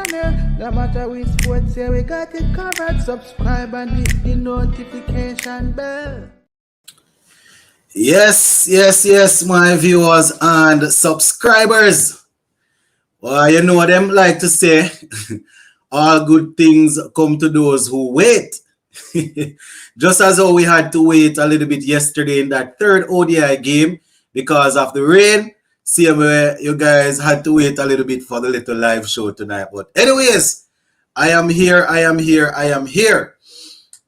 channel. No matter which sports, yeah, we got it covered. Subscribe and hit the notification bell. Yes, my viewers and subscribers. Well, you know them like to say, all good things come to those who wait. Just as how we had to wait a little bit yesterday in that third ODI game because of the rain, same way you guys had to wait a little bit for the little live show tonight. But anyways, I am here.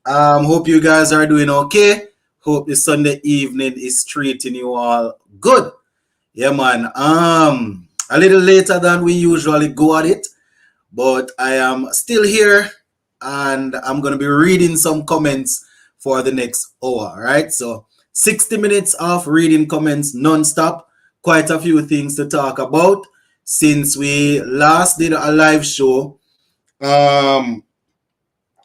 Hope you guys are doing okay. Hope the Sunday evening is treating you all good. Yeah, man. A little later than we usually go at it, but I am still here and I'm going to be reading some comments for the next hour, right? So 60 minutes of reading comments non-stop. Quite a few things to talk about. Since we last did a live show,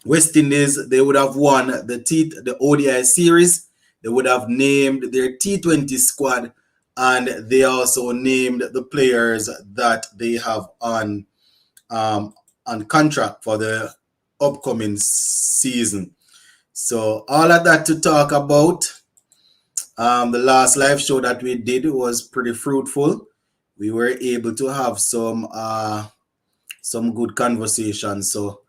West Indies, they would have won the ODI series. They would have named their T20 squad, and they also named the players that they have on contract for the upcoming season. So all of that to talk about. The last live show that we did was pretty fruitful. We were able to have some good conversations. So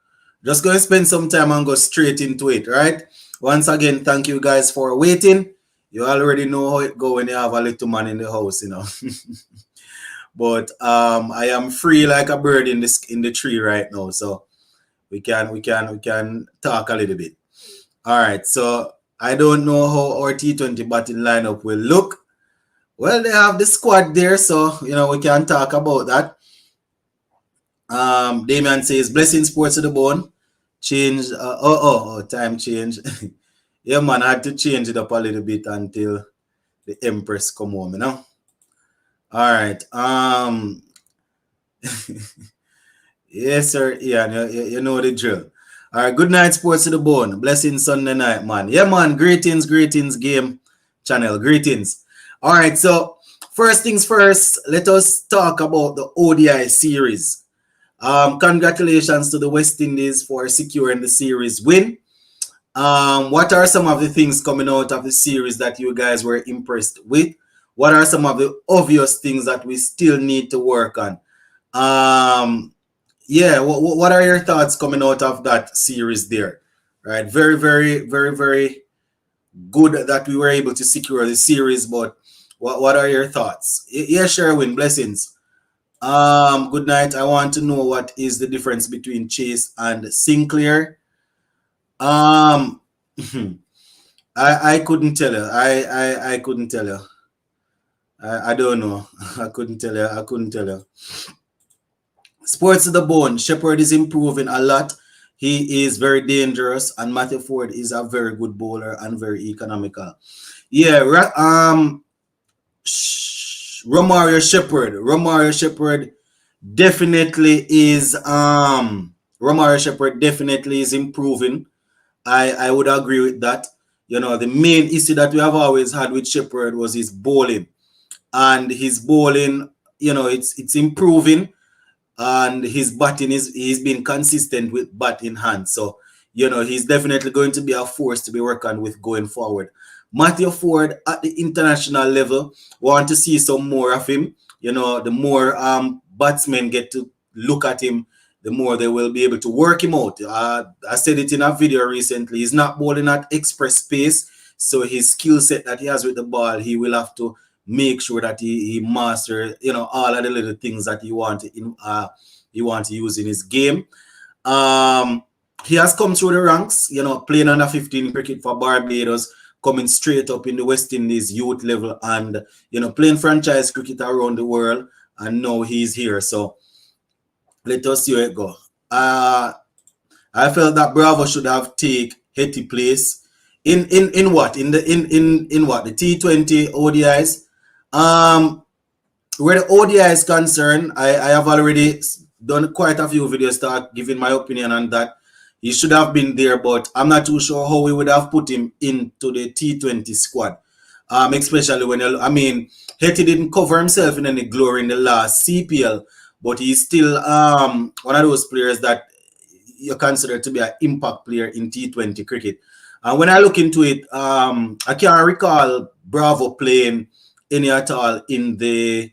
just going to spend some time and go straight into it, right? Once again, thank you guys for waiting. You already know how it goes when you have a little man in the house, you know. But I am free like a bird in the tree right now, so we can talk a little bit. All right, so I don't know how our T20 batting lineup will look. Well, they have the squad there, so you know we can talk about that. Damian says blessing sports to the bone. Change. Time change. Yeah, man, I had to change it up a little bit until the Empress come home, you know. All right. Yes, sir. Yeah, you know the drill. All right. Good night, sports to the bone. Blessing Sunday night, man. Yeah, man. Greetings, game channel. Greetings. All right. So first things first, let us talk about the ODI series. Congratulations to the West Indies for securing the series win. What are some of the things coming out of the series that you guys were impressed with? What are some of the obvious things that we still need to work on? What are your thoughts coming out of that series there? Right, very good that we were able to secure the series, but what are your thoughts? Yeah, Sherwin, blessings. Good night. I want to know what is the difference between Chase and Sinclair. I couldn't tell you. I couldn't tell you. I don't know. I couldn't tell you. Sports to the bone. Shepherd is improving a lot. He is very dangerous, and Matthew Ford is a very good bowler and very economical. Yeah. Romario Shepherd definitely is improving. I would agree with that. You know, the main issue that we have always had with Shepherd was his bowling. And his bowling, you know, it's improving. And his batting he's been consistent with bat in hand. So, you know, he's definitely going to be a force to be reckoned with going forward. Matthew Ford at the international level, want to see some more of him. You know, the more batsmen get to look at him, the more they will be able to work him out. I said it in a video recently. He's not bowling at express pace, so his skill set that he has with the ball, he will have to make sure that he masters, you know, all of the little things that he want to use in his game. He has come through the ranks, you know, playing under 15 cricket for Barbados, coming straight up in the West Indies youth level, and you know, playing franchise cricket around the world, and now he's here. So let us see how it go. I felt that Bravo should have take Hetty place in what in the T20 ODIs. Where the ODI is concerned, I have already done quite a few videos to giving my opinion on that. He should have been there, but I'm not too sure how we would have put him into the T20 squad. Especially when, Hetty didn't cover himself in any glory in the last CPL, but he's still one of those players that you consider to be an impact player in T20 cricket. And when I look into it, I can't recall Bravo playing any at all in the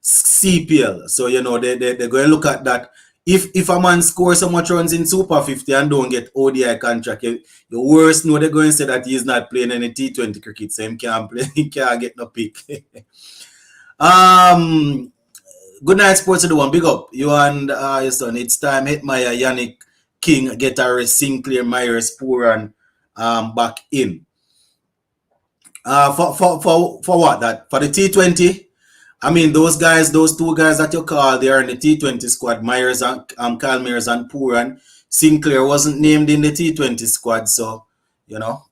CPL. So, you know, they're going to look at that. If a man scores so much runs in Super 50 and don't get ODI contract, you worst know they're going to say that he's not playing any T20 cricket, so he can't play, he can't get no pick. Good night, Sports to the one. Big up. You and your son. It's time. Hetmyer, Yannick, King, Getares, Sinclair, Myers, Puran back in. For what? That for the T20? I mean, those guys, those two guys that you call, they are in the T20 squad. Myers and Kyle Myers and Puran. Sinclair wasn't named in the T20 squad, so you know.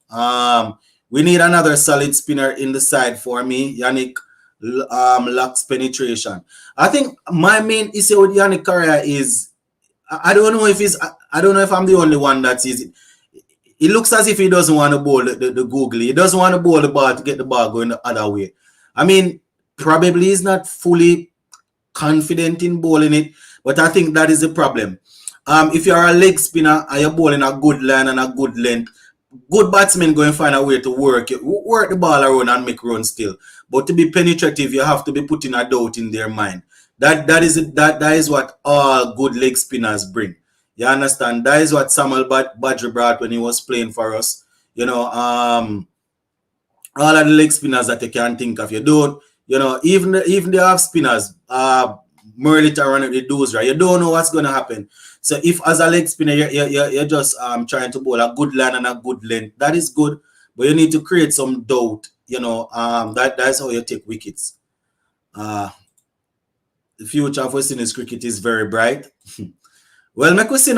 We need another solid spinner in the side for me. Yannick lacks penetration. I think my main issue with Yannick Correa is I don't know if I'm the only one that sees it. It looks as if he doesn't want to bowl the googly. He doesn't want to bowl the ball to get the ball going the other way. I mean, probably he's not fully confident in bowling it, but I think that is the problem. If you're a leg spinner and you're bowling a good line and a good length, good batsmen go and find a way to work the ball around and make runs still. But to be penetrative, you have to be putting a doubt in their mind. That is what all good leg spinners bring. You understand? That is what Samuel Badger brought when he was playing for us. You know, all of the leg spinners that you can think of. You don't, you know, even the off spinners, Merlita running the doors, right? You don't know what's going to happen. So if as a leg spinner, you're just trying to bowl a good line and a good length, that is good. But you need to create some doubt. You know, that's how you take wickets. The future of West Indies cricket is very bright. Well, make we see.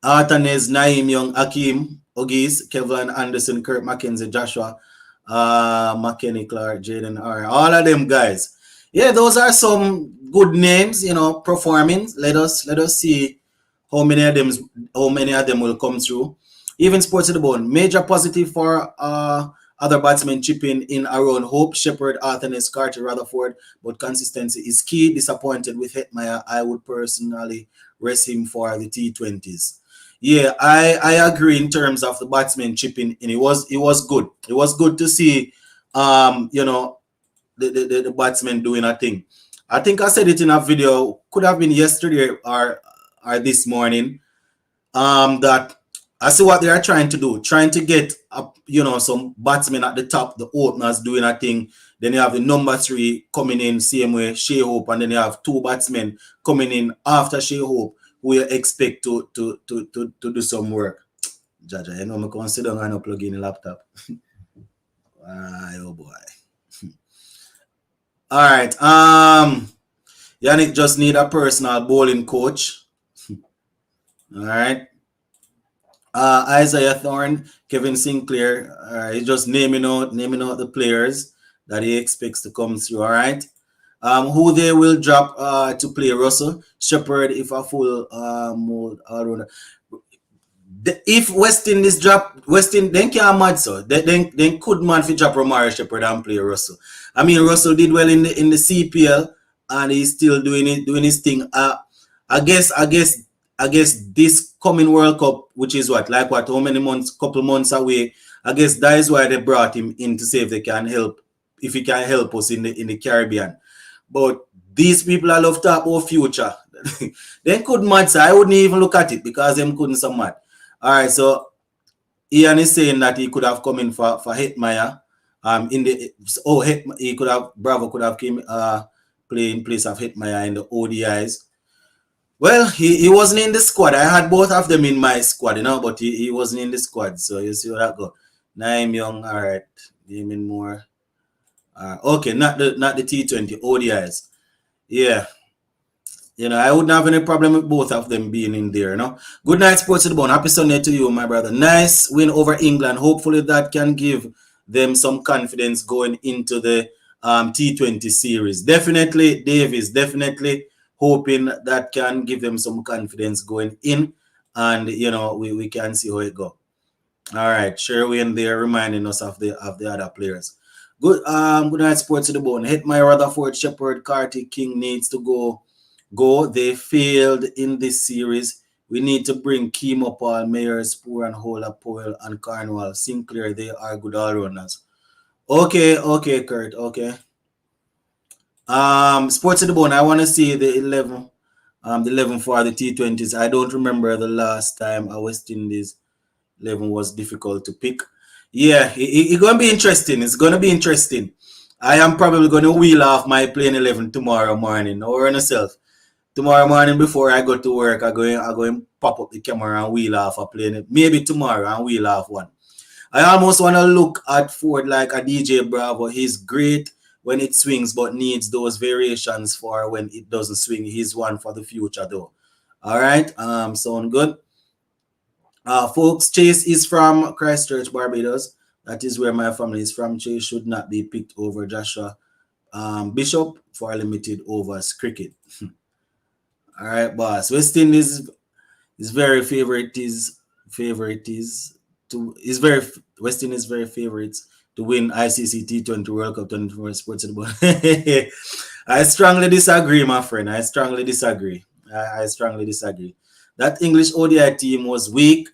Artanez, Naeem Young, Akeem, Ogis, Kevin Anderson, Kurt McKenzie, Joshua, McKenny Clark, Jaden R. All of them guys. Yeah, those are some good names, you know, performing. Let us see how many of them will come through. Even Sports to the Bone. Major positive for other batsmen chipping in around Hope, Shepherd, Arthurnes, Carter, Rutherford, but consistency is key. Disappointed with Hetmyer. I would personally rest him for the T20s. Yeah, I agree in terms of the batsmen chipping in. It was good. It was good to see you know, the batsmen doing a thing. I think I said it in a video, could have been yesterday or this morning, that I see what they are trying to do, trying to get you know, some batsmen at the top, the openers doing a thing. Then you have the number 3 coming in same way, Shea Hope, and then you have 2 batsmen coming in after Shea Hope who you expect to do some work. Jaja, you know, I'm going to sit down and plug in the laptop. Oh boy. All right. Yannick just need a personal bowling coach. All right. Isaiah Thorne, Kevin Sinclair, he's just naming out the players that he expects to come through. All right. Who they will drop to play Russell, Shepherd, if a full mode all if West Indies drop then can't mad so then could man fi drop Romari Shepherd and play Russell. I mean, Russell did well in the CPL and he's still doing his thing. I guess this coming World Cup, which is how many months, couple months away, I guess that is why they brought him in to see if he can help us in the Caribbean. But these people I love talk about future. They couldn't match. I wouldn't even look at it because them couldn't so much. All right, so Ian is saying that he could have come in for Hetmyer. Bravo could have came play in place of Hetmyer in the ODIs. Well, he wasn't in the squad. I had both of them in my squad, you know, but he wasn't in the squad. So you see how that go. Naeem Young, all right. Naming more. Okay, not the T20 ODIs. Yeah. You know, I wouldn't have any problem with both of them being in there, you know. Good night, Sports to the Bone. Happy Sunday to you, my brother. Nice win over England. Hopefully that can give them some confidence going into the T20 series. Definitely, Davis, definitely hoping that can give them some confidence going in. And, you know, we can see how it go. All right, Sherwin there reminding us of the other players. Good night, sports to the bone. Hit my Rutherford, Shepherd, Carty, King needs to go. They failed in this series. We need to bring Kimo Paul, Mayer, Spoor, and Hola Powell and Carnival. Sinclair, they are good all runners. Okay, Kurt. Okay. Sports to the bone. I want to see the 11. The 11 for the T20s. I don't remember the last time a West Indies 11 was difficult to pick. Yeah, it's going to be interesting. It's going to be interesting. I am probably going to wheel off my plane 11 tomorrow morning. Or yourself. Tomorrow morning before I go to work, I'm going to pop up the camera and wheel off a plane. Maybe tomorrow and wheel off one. I almost want to look at Ford like a DJ Bravo. He's great when it swings, but needs those variations for when it doesn't swing. He's one for the future, though. All right, sound good. Folks, Chase is from Christchurch, Barbados. That is where my family is from. Chase should not be picked over Joshua Bishop for limited overs cricket. All right, boss. West Indies is very favorite. West Indies very favorites to win ICC T20 World Cup 24 Sports Football. I strongly disagree, my friend. I strongly disagree. That English ODI team was weak.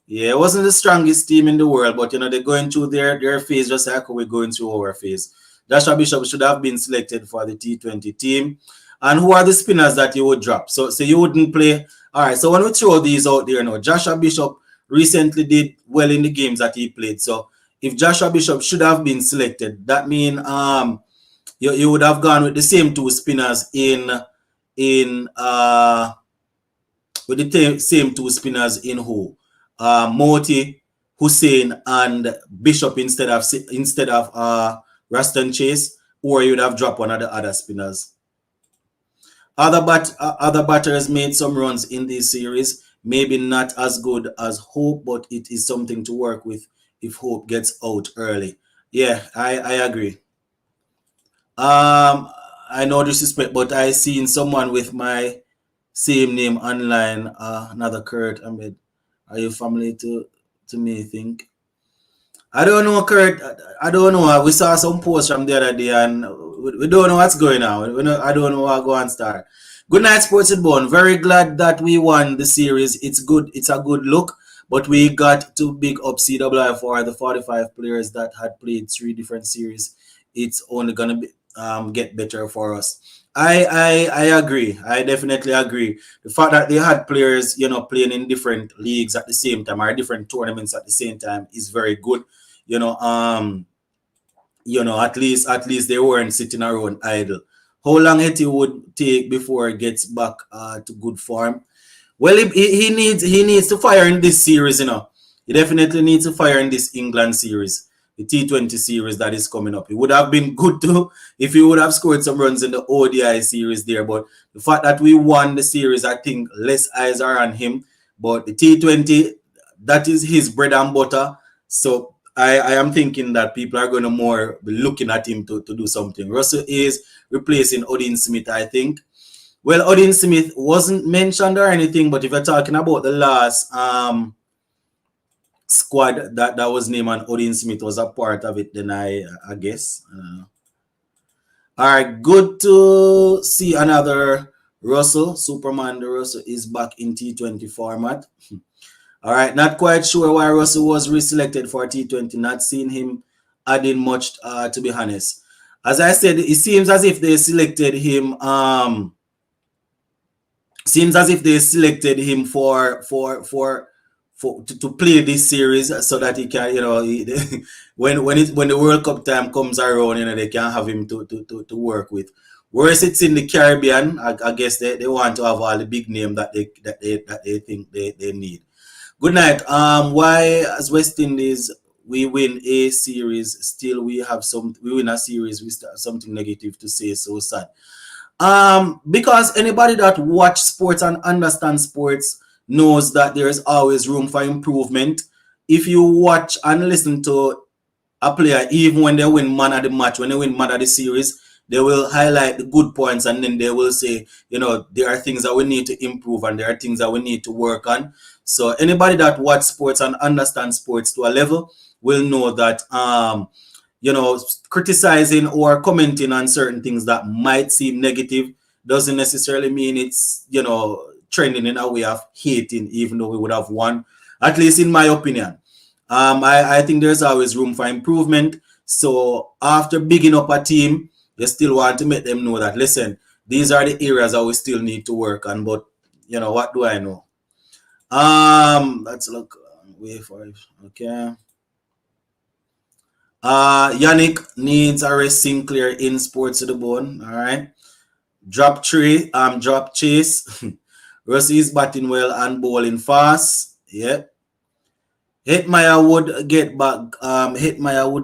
Yeah, it wasn't the strongest team in the world, but they're going through their phase just like we're going through our phase. Joshua Bishop should have been selected for the T20 team. And who are the spinners that you would drop? So you wouldn't play. All right, so when we throw these out there now, Joshua Bishop recently did well in the games that he played. So if Joshua Bishop should have been selected, that means you would have gone with the same two spinners in who? Moti, Hussein, and Bishop instead of Raston Chase, or you would have dropped one of the other spinners. Other batters made some runs in this series. Maybe not as good as Hope, but it is something to work with if Hope gets out early. Yeah, I agree. I know disrespect, but I seen someone with my same name online. Another Kurt Ahmed. Are you family to me? Think. I don't know, Kurt. I don't know. We saw some posts from the other day, and we don't know what's going on. I don't know what go and start. Good night, Sports and Bone. Very glad that we won the series. It's good. It's a good look. But we got to big up CWI for the 45 players that had played 3 different series. It's only gonna be get better for us. I agree. I definitely agree. The fact that they had players, playing in different leagues at the same time or different tournaments at the same time is very good. At least they weren't sitting around idle. How long it would take before it gets back to good form? Well, he needs to fire in this series, He definitely needs to fire in this England series, the T20 series that is coming up. It would have been good too if he would have scored some runs in the ODI series there. But the fact that we won the series, I think less eyes are on him. But the T20, that is his bread and butter. So I am thinking that people are going to more be looking at him to do something. Russell is replacing Odin Smith, I think. Well, Odin Smith wasn't mentioned or anything, but if you're talking about the last squad that was named and Odin Smith was a part of it, then I guess. All right, good to see another Russell. Superman the Russell is back in T20 format. All right, not quite sure why Russell was reselected for T20. Not seeing him adding much, to be honest. As I said, it seems as if they selected him. Seems as if they selected him to play this series so that he can, when the World Cup time comes around, they can have him to work with. Whereas it's in the Caribbean, I guess they want to have all the big name that they think they need. Good night. Why as West Indies we win a series, still we win a series, we have something negative to say, so sad. Because anybody that watch sports and understands sports knows that there is always room for improvement. If you watch and listen to a player, even when they win man of the match, when they win man of the series, they will highlight the good points and then they will say, there are things that we need to improve and there are things that we need to work on. So anybody that watch sports and understands sports to a level will know that criticizing or commenting on certain things that might seem negative doesn't necessarily mean it's, trending in a way of hating, even though we would have won, at least in my opinion. I think there's always room for improvement. So after bigging up a team, you still want to make them know that, listen, these are the areas that we still need to work on. But, what do I know? Let's look. Wait for it. Okay. Yannick needs a rest Sinclair in sports to the bone. All right. Drop chase. Rossi is batting well and bowling fast. Yep. Hitmeyer would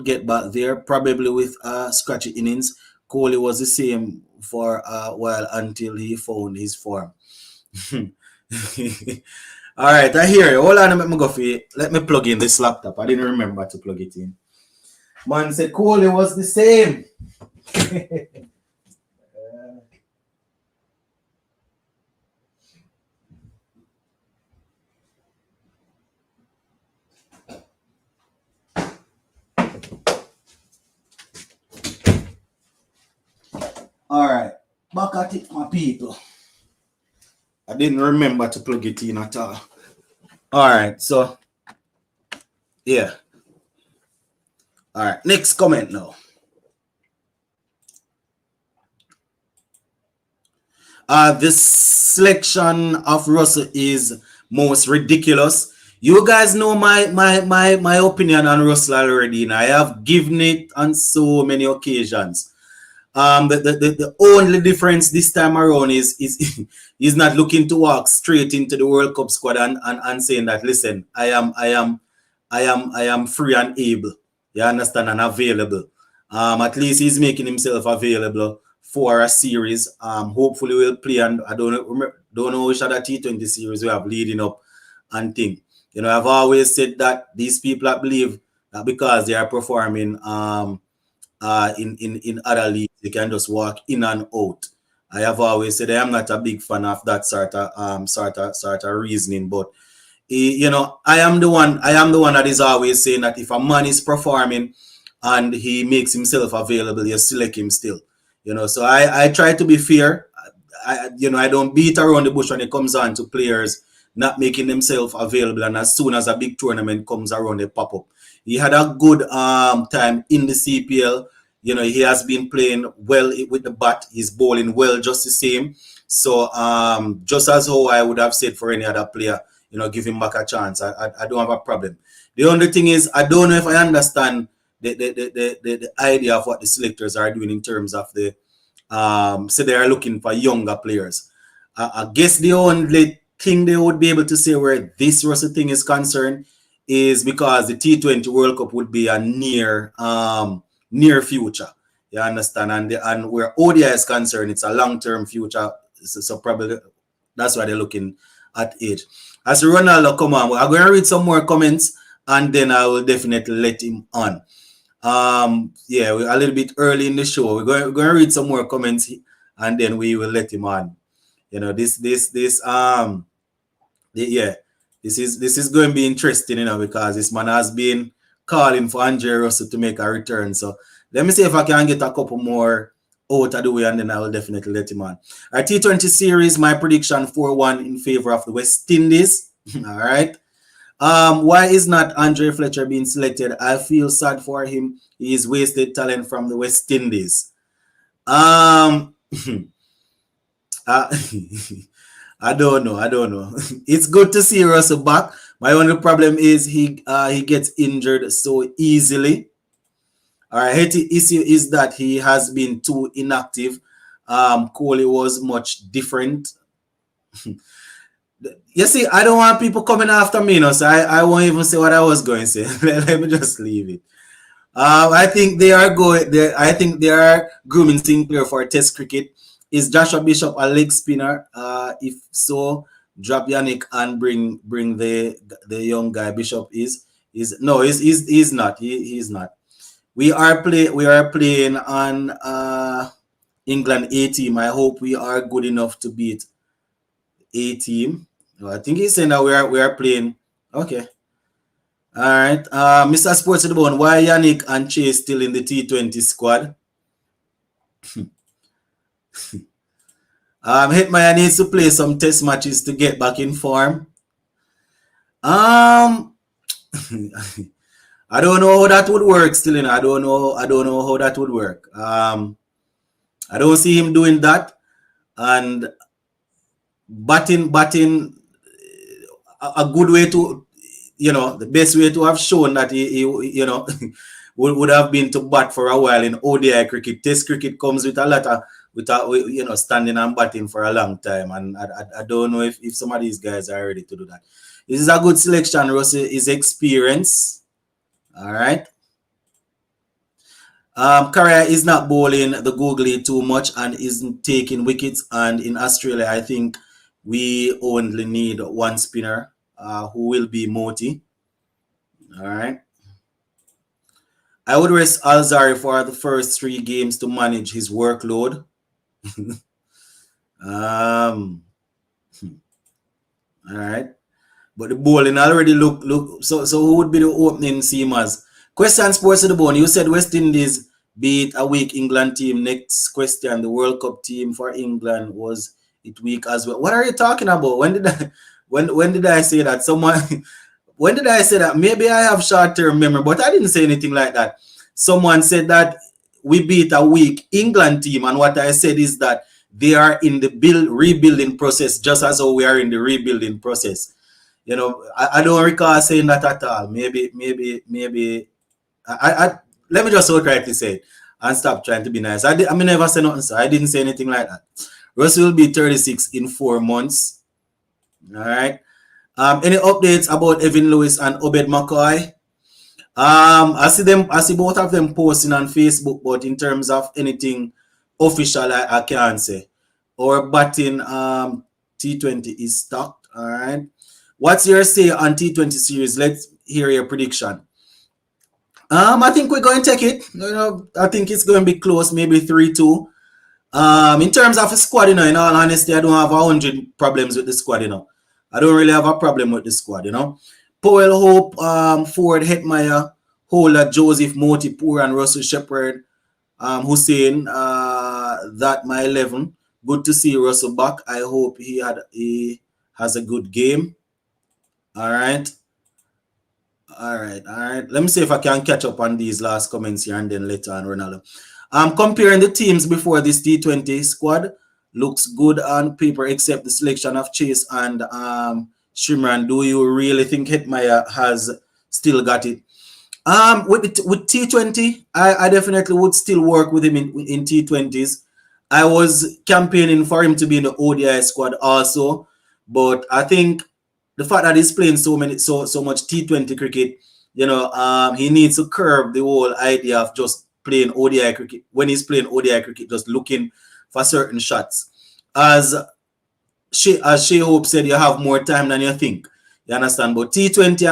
get back there, probably with scratchy innings. Kohli was the same for a while until he found his form. All right, I hear you. Hold on, let me go for it. Let me plug in this laptop. I didn't remember to plug it in. Man said Kohli was the same. All right, back at it, my people. I didn't remember to plug it in at all. All right, so yeah. All right, next comment now. This selection of Russell is most ridiculous. You guys know my opinion on Russell already, and I have given it on so many occasions. The only difference this time around is he's not looking to walk straight into the World Cup squad and saying that, listen, I am free and able. You understand, and available. At least he's making himself available for a series. Hopefully we'll play, and I don't know which other T20 series we have leading up and thing. I've always said that these people that believe that because they are performing in other leagues, they can just walk in and out. I have always said I am not a big fan of that sort of reasoning, but I am the one that is always saying that if a man is performing and he makes himself available, you select him still. So I try to be fair. I don't beat around the bush when it comes on to players not making themselves available, and as soon as a big tournament comes around, they pop up. He had a good time in the CPL. He has been playing well with the bat. He's bowling well just the same. So just as how I would have said for any other player, give him back a chance. I don't have a problem. The only thing is, I don't know if I understand the idea of what the selectors are doing in terms of the so they are looking for younger players. I guess the only thing they would be able to say where this Russell thing is concerned is because the T20 World Cup would be a near future. You understand? And where ODI is concerned, it's a long-term future. So probably that's why they're looking at age. As Ronaldo come on, I'm going to read some more comments and then I will definitely let him on. We're a little bit early in the show. We're going to read some more comments and then we will let him on. This is going to be interesting, because this man has been calling for Andre Russell to make a return. So let me see if I can get a couple more out of the way and then I will definitely let him on. Our T20 series, my prediction 4-1 in favor of the West Indies. All right. Why is not Andre Fletcher being selected? I feel sad for him. He is wasted talent from the West Indies. I don't know. It's good to see Russell back. My only problem is he gets injured so easily. All right, issue is that he has been too inactive. Kohli was much different. You see, I don't want people coming after me, so I won't even say what I was going to say. Let me just leave it. I think they are grooming Sinclair for Test cricket. Is Joshua Bishop a leg spinner? If so, drop Yannick and bring the young guy. Bishop is no, he's not. He's not. We are playing on England A team. I hope we are good enough to beat A team. I think he's saying that we are playing. Okay. All right. Mr. Sports of the Bone, why Yannick and Chase still in the T20 squad? Hitmaya needs to play some test matches to get back in form. Um, I don't know how that would work still, you know. I don't know how that would work. I don't see him doing that. And batting a good way to, you know, the best way to have shown that he you know, would have been to bat for a while in ODI cricket. Test cricket comes with a lot of, you know, standing and batting for a long time. And I don't know if some of these guys are ready to do that. This is a good selection. Russell is experience. All right. Carrier is not bowling the googly too much and isn't taking wickets. And in Australia, I think we only need one spinner, who will be Moti. All right. I would rest Alzari for the first 3 games to manage his workload. All right. But the bowling already look. So who would be the opening seamers? Question Sports of the Bone. You said West Indies beat a weak England team. Next question. The World Cup team for England, was it weak as well? What are you talking about? When did I say that? Someone when did I say that? Maybe I have short-term memory, but I didn't say anything like that. Someone said that we beat a weak England team, and what I said is that they are in the rebuilding process, just as how we are in the rebuilding process. You know, I don't recall saying that at all. Maybe. Let me just outright say it and stop trying to be nice. I never say nothing, so I didn't say anything like that. Russell will be 36 in 4 months. All right. Any updates about Evan Lewis and Obed McCoy? I see both of them posting on Facebook, but in terms of anything official, I can't say. Or batting T20 is stocked. All right. What's your say on T20 series? Let's hear your prediction. I think we're going to take it. You know, I think it's going to be close, maybe 3-2. In terms of a squad, you know, in all honesty, I don't have 100 problems with the squad, you know. I don't really have a problem with the squad, you know. Powell, Hope, Ford, Hetmeyer, Holder, Joseph, Moti, Poor, and Russell Shepherd, Hussein, that my 11. Good to see Russell back. I hope he has a good game. All right. Let me see if I can catch up on these last comments here and then later on, Ronaldo. Comparing the teams before this T20 squad looks good on paper, except the selection of Chase and Shimran. Do you really think Hetmeyer has still got it? With T20, I definitely would still work with him in T20s. I was campaigning for him to be in the ODI squad also, but I think the fact that he's playing so much T20 cricket, you know, he needs to curb the whole idea of just playing ODI cricket. When he's playing ODI cricket, just looking for certain shots. As Shea Hope said, you have more time than you think. You understand? But T20,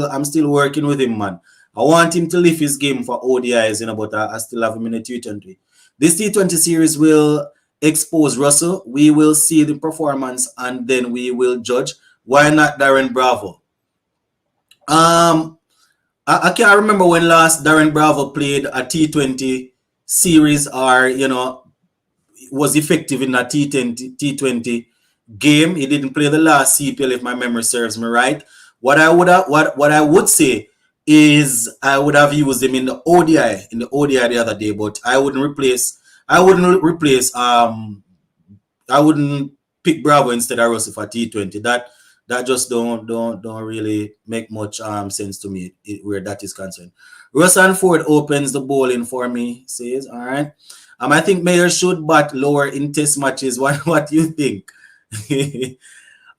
I'm still working with him, man. I want him to lift his game for ODIs, you know, but I still have him in the T20. This T20 series will expose Russell. We will see the performance and then we will judge. Why not Darren Bravo? I can't remember when last Darren Bravo played a T20 series or, you know, was effective in a T20 game. He didn't play the last CPL, if my memory serves me right. What I would say is I would have used him in the ODI the other day, but I wouldn't pick Bravo instead of Russell for T20. That just don't really make much sense to me where that is concerned. Russell Ford opens the bowling for me, says, all right. I think Mayer should bat lower in test matches. What do you think?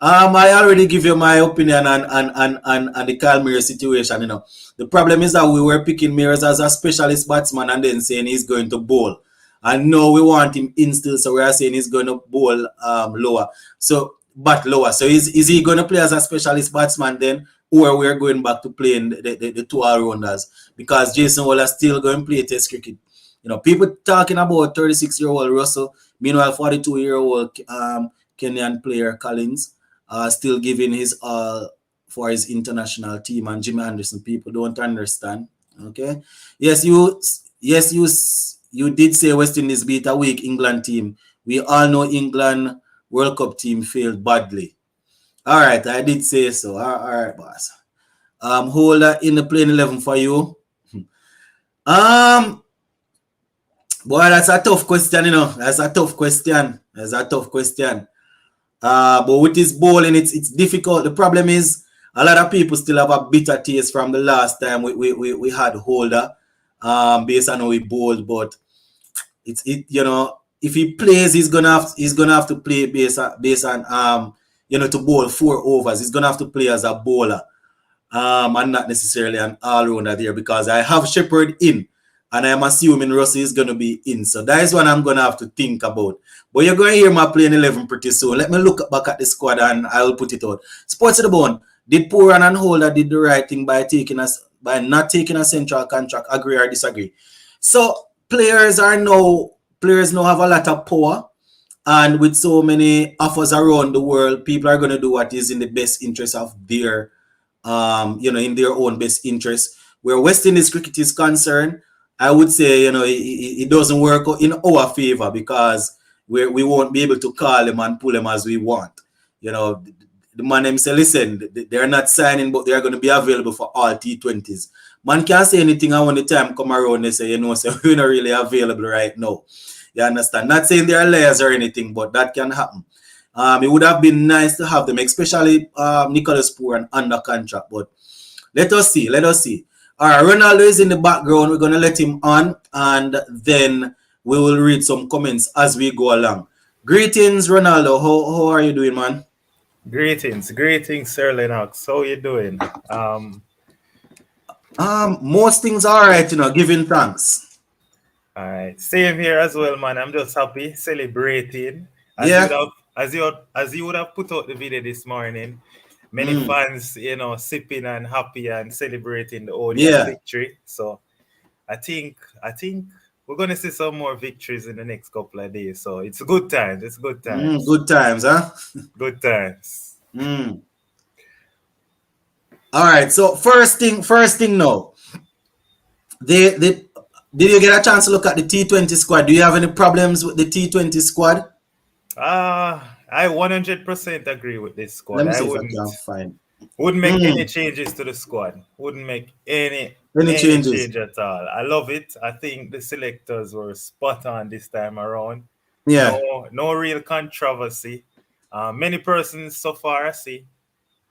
I already give you my opinion on the Kyle Mears situation. You know, the problem is that we were picking Mears as a specialist batsman and then saying he's going to bowl. And now we want him in still, so we are saying he's going to bowl lower. So bat lower. So is he going to play as a specialist batsman then, or we're going back to playing the 2 all-rounders? Because Jason Waller still going to play test cricket. You know, people talking about 36-year-old Russell, meanwhile 42-year-old Kenyan player Collins still giving his all for his international team, and Jimmy Anderson people don't understand. Okay. Yes, you did say West Indies beat a weak England team. We all know England World Cup team failed badly. All right, I did say so. All right, boss. Holder in the playing 11 for you. Um, boy, that's a tough question, you know. That's a tough question. But with his bowling, it's difficult. The problem is a lot of people still have a bitter taste from the last time we had Holder, based on how he bowled. But if he plays, he's gonna have to play based on to bowl 4 overs. He's gonna have to play as a bowler, and not necessarily an all-rounder there, because I have Shepherd in, and I'm assuming Russell is going to be in. So that is what I'm going to have to think about. But you're going to hear my playing 11 pretty soon. Let me look back at the squad and I'll put it out. Sports to the bone. Did Pooran and Holder did the right thing by not taking a central contract? Agree or disagree? So players now have a lot of power. And with so many offers around the world, people are going to do what is in the best interest of their in their own best interest. Where West Indies cricket is concerned, I would say, it doesn't work in our favor, because we won't be able to call them and pull them as we want. The man them say, listen, they're not signing, but they're going to be available for all T20s. Man can't say anything, and when the time come around, they say, so we're not really available right now. You understand? Not saying they're liars or anything, but that can happen. It would have been nice to have them, especially Nicholas Pooran under contract. But let us see. All right, Ronaldo is in the background. We're going to let him on, and then we will read some comments as we go along. Greetings, Ronaldo. How are you doing, man? Greetings, Sir Lennox. How you doing? Most things are all right, giving thanks. All right, same here as well, man. I'm just happy, celebrating. As you would have put out the video this morning, many fans, sipping and happy and celebrating the ODI victory. So I think we're gonna see some more victories in the next couple of days. So it's good times. Good times, huh? Good times. All right. So first thing now. Did you get a chance to look at the T20 squad? Do you have any problems with the T20 squad? I 100% agree with this squad. Let me see if I can find. Wouldn't make any changes to the squad. Wouldn't make any change at all. I love it. I think the selectors were spot on this time around. Yeah. No real controversy. Many persons so far I see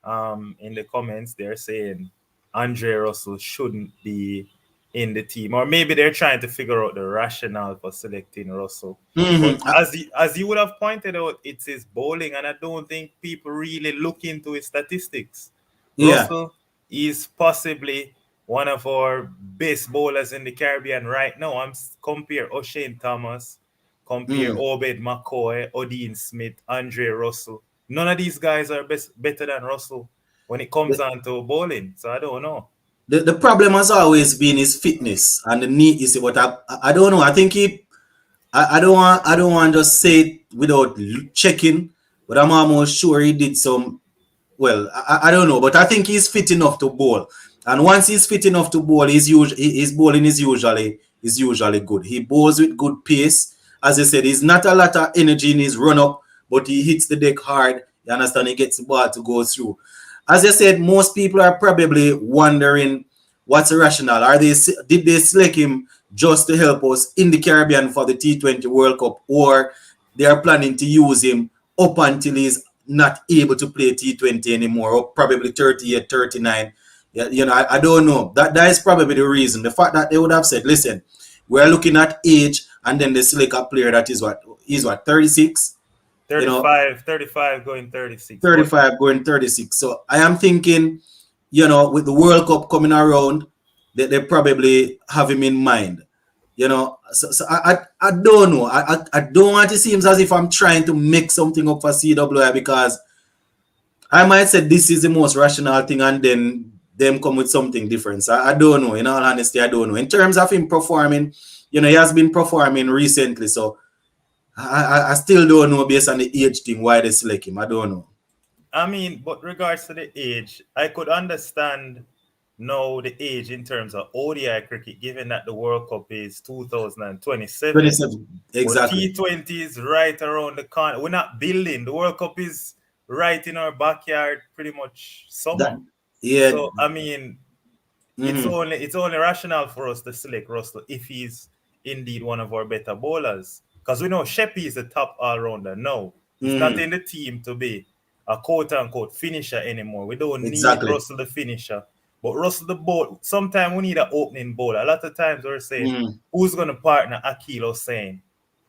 in the comments, they're saying Andre Russell shouldn't be in the team, or maybe they're trying to figure out the rationale for selecting Russell. But as you would have pointed out, it's his bowling, and I don't think people really look into his statistics. Yeah. Russell is possibly one of our best bowlers in the Caribbean right now. I'm compare O'Shane Thomas, compare Obed McCoy, Odin Smith, Andre Russell. None of these guys are better than Russell when it comes on to bowling. So I don't know. The problem has always been his fitness and the need. You see, but I don't know. I think I don't want to just say it without checking, but I'm almost sure he did some. Well, I don't know, but I think he's fit enough to bowl. And once he's fit enough to bowl, his bowling is usually good. He bowls with good pace. As I said, he's not a lot of energy in his run up, but he hits the deck hard. You understand? He gets the ball to go through. As I said, most people are probably wondering what's the rationale. Did they select him just to help us in the Caribbean for the T20 World Cup, or they are planning to use him up until he's not able to play T20 anymore, or probably 38, 39. I don't know. That is probably the reason. The fact that they would have said, listen, we're looking at age, and then they select a player that is 36? 35 going 36. 35 going 36. So I am thinking, with the World Cup coming around, they probably have him in mind. So I don't know. I don't want to seem as if I'm trying to make something up for CWI, because I might say this is the most rational thing, and then them come with something different. So I don't know. In all honesty, I don't know. In terms of him performing, he has been performing recently. So I still don't know, based on the age thing, why they select him. I don't know. I mean, but regards to the age, I could understand now the age in terms of ODI cricket, given that the World Cup is 2027. 27. But Exactly. T20 is right around the corner. We're not building. The World Cup is right in our backyard, pretty much summer. That yeah. So I mean, Mm-hmm. it's only rational for us to select Russell if he's indeed one of our better bowlers. Because we know Sheppy is the top all rounder. No, he's not Mm-hmm. in the team to be a quote unquote finisher anymore. We don't need Exactly. Russell the finisher. But Russell the bowl, sometimes we need an opening bowler. A lot of times we're saying, Mm-hmm. who's going to partner Akil Hussain?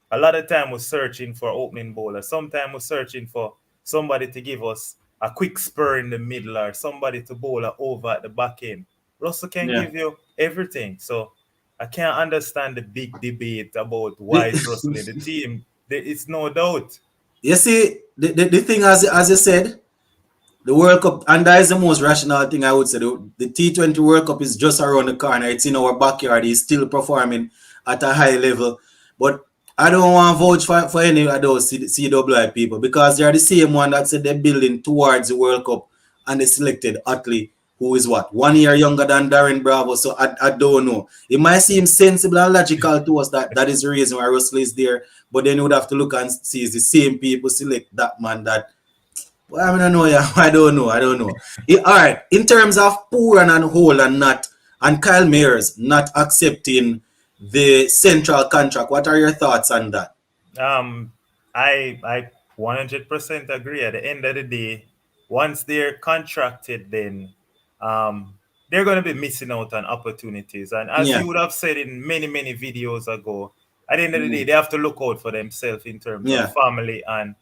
A lot of time we're searching for opening bowler. Sometimes we're searching for somebody to give us a quick spur in the middle or somebody to bowl over at the back end. Russell can Yeah. give you everything. So I can't understand the big debate about why is Russell in the team. It's no doubt. You see, the thing as you said, the World Cup, and that is the most rational thing I would say. The T20 World Cup is just around the corner. It's in our backyard. He's still performing at a high level. But I don't want to vouch for any of those CWI people because they are the same one that said they're building towards the World Cup and they selected Utley, who is what, 1 year younger than Darren Bravo. So I don't know. It might seem sensible and logical to us that is the reason why Russell is there. But then you would have to look and see it's the same people select that man that. Well, I don't know. Yeah, I don't know. All right. In terms of Pooran and Hole and Kyle Mayers not accepting the central contract, what are your thoughts on that? Um, I 100% agree. At the end of the day, once they're contracted, then they're going to be missing out on opportunities. And as Yeah. you would have said in many videos ago, at the end of the day, Mm. they have to look out for themselves in terms of Yeah. family. And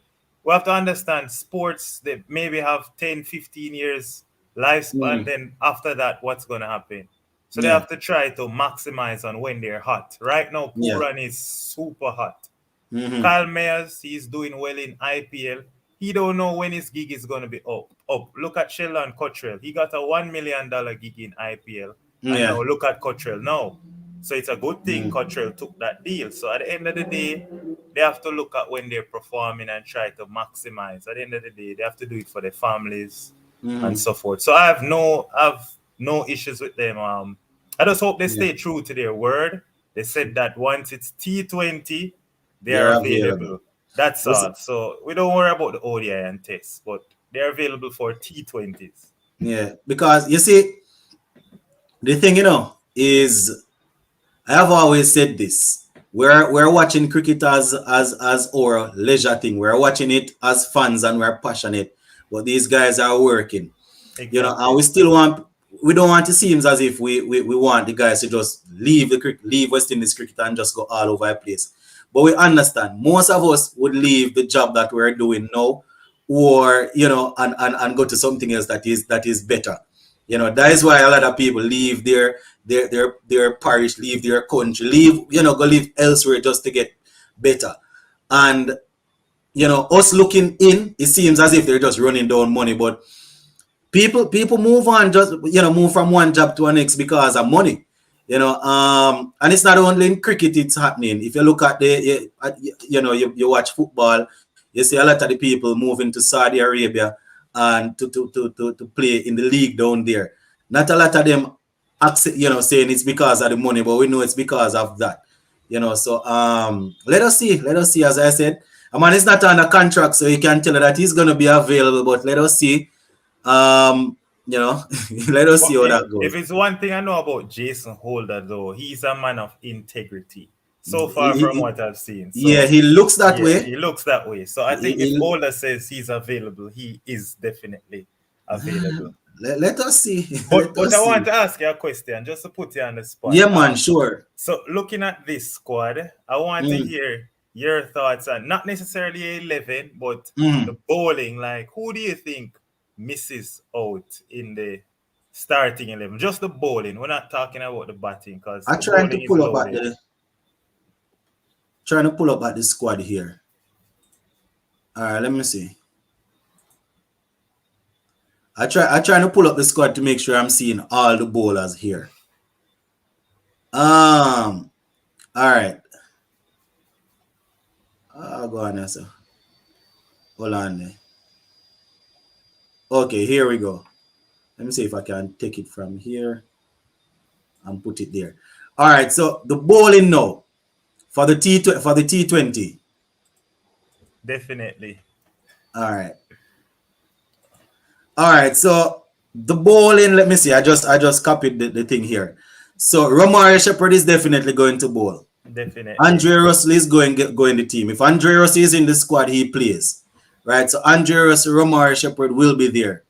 we have to understand sports, they maybe have 10, 15 years lifespan. Mm. Then after that, what's going to happen? So they Yeah. have to try to maximize on when they're hot. Right now, Yeah. Puran is super hot. Mm-hmm. Kyle Mayers, he's doing well in IPL. He don't know when his gig is going to be up. Look at Sheldon Cottrell. He got a $1 million gig in IPL. And Yeah. now look at Cottrell now. So it's a good thing Mm. Cottrell took that deal. So at the end of the day, they have to look at when they're performing and try to maximize. At the end of the day, they have to do it for their families and Mm. so forth. So I have no issues with them. I just hope they Yeah. stay true to their word. They said that once it's T20, they are They're available. available. That's Listen, all. So we don't worry about the ODI and tests, but they're available for T20s. yeah, because you see, the thing is I have always said this. We're watching cricket as our leisure thing. We're watching it as fans and we're passionate. But these guys are working. And Exactly. we don't want to seem as if we want the guys to just leave West Indies cricket and just go all over the place. But we understand most of us would leave the job that we're doing now, or and go to something else that is better. That is why a lot of people leave their parish, leave their country, go live elsewhere just to get better. And us looking in, it seems as if they're just running down money, but people move on, just move from one job to the next because of money. And it's not only in cricket it's happening. If you look at you watch football, you see a lot of the people moving to Saudi Arabia and to play in the league down there. Not a lot of them saying it's because of the money, but we know it's because of that. So let us see. As I said, a man is not under contract, so you can tell her that he's going to be available, but let us see. Let us see But how if, that if goes. it's one thing I know about Jason Holder, though, he's a man of integrity. So far from He- what I've seen. yeah, So he looks that yeah, way. he looks that way. So I think if He- Holder says he's available, he is definitely available. let us see. But Let but us I want see. to ask you a question just to put you on the spot. Yeah, man, sure. So looking at this squad, I want to Mm, hear your thoughts on not necessarily 11, but the mm. bowling. Like, who do you think misses out in the starting 11? Just the bowling. We're not talking about the batting because I'm the bowling is loaded. trying to pull up at the squad here. All right, let me see. I trying to pull up the squad to make sure I'm seeing all the bowlers here. All right. Go on there, sir. Hold on there. Okay, here we go. Let me see if I can take it from here and put it there. All right, so the bowling now for the T20. Definitely. All right. All right, so the bowling, let me see. I just copied the thing here. So Romario Shepherd is definitely going to bowl. Definitely. Andre Russell is going the team. If Andre Russell is in the squad, he plays. Right? So Andre Russell, Romario Shepherd will be there.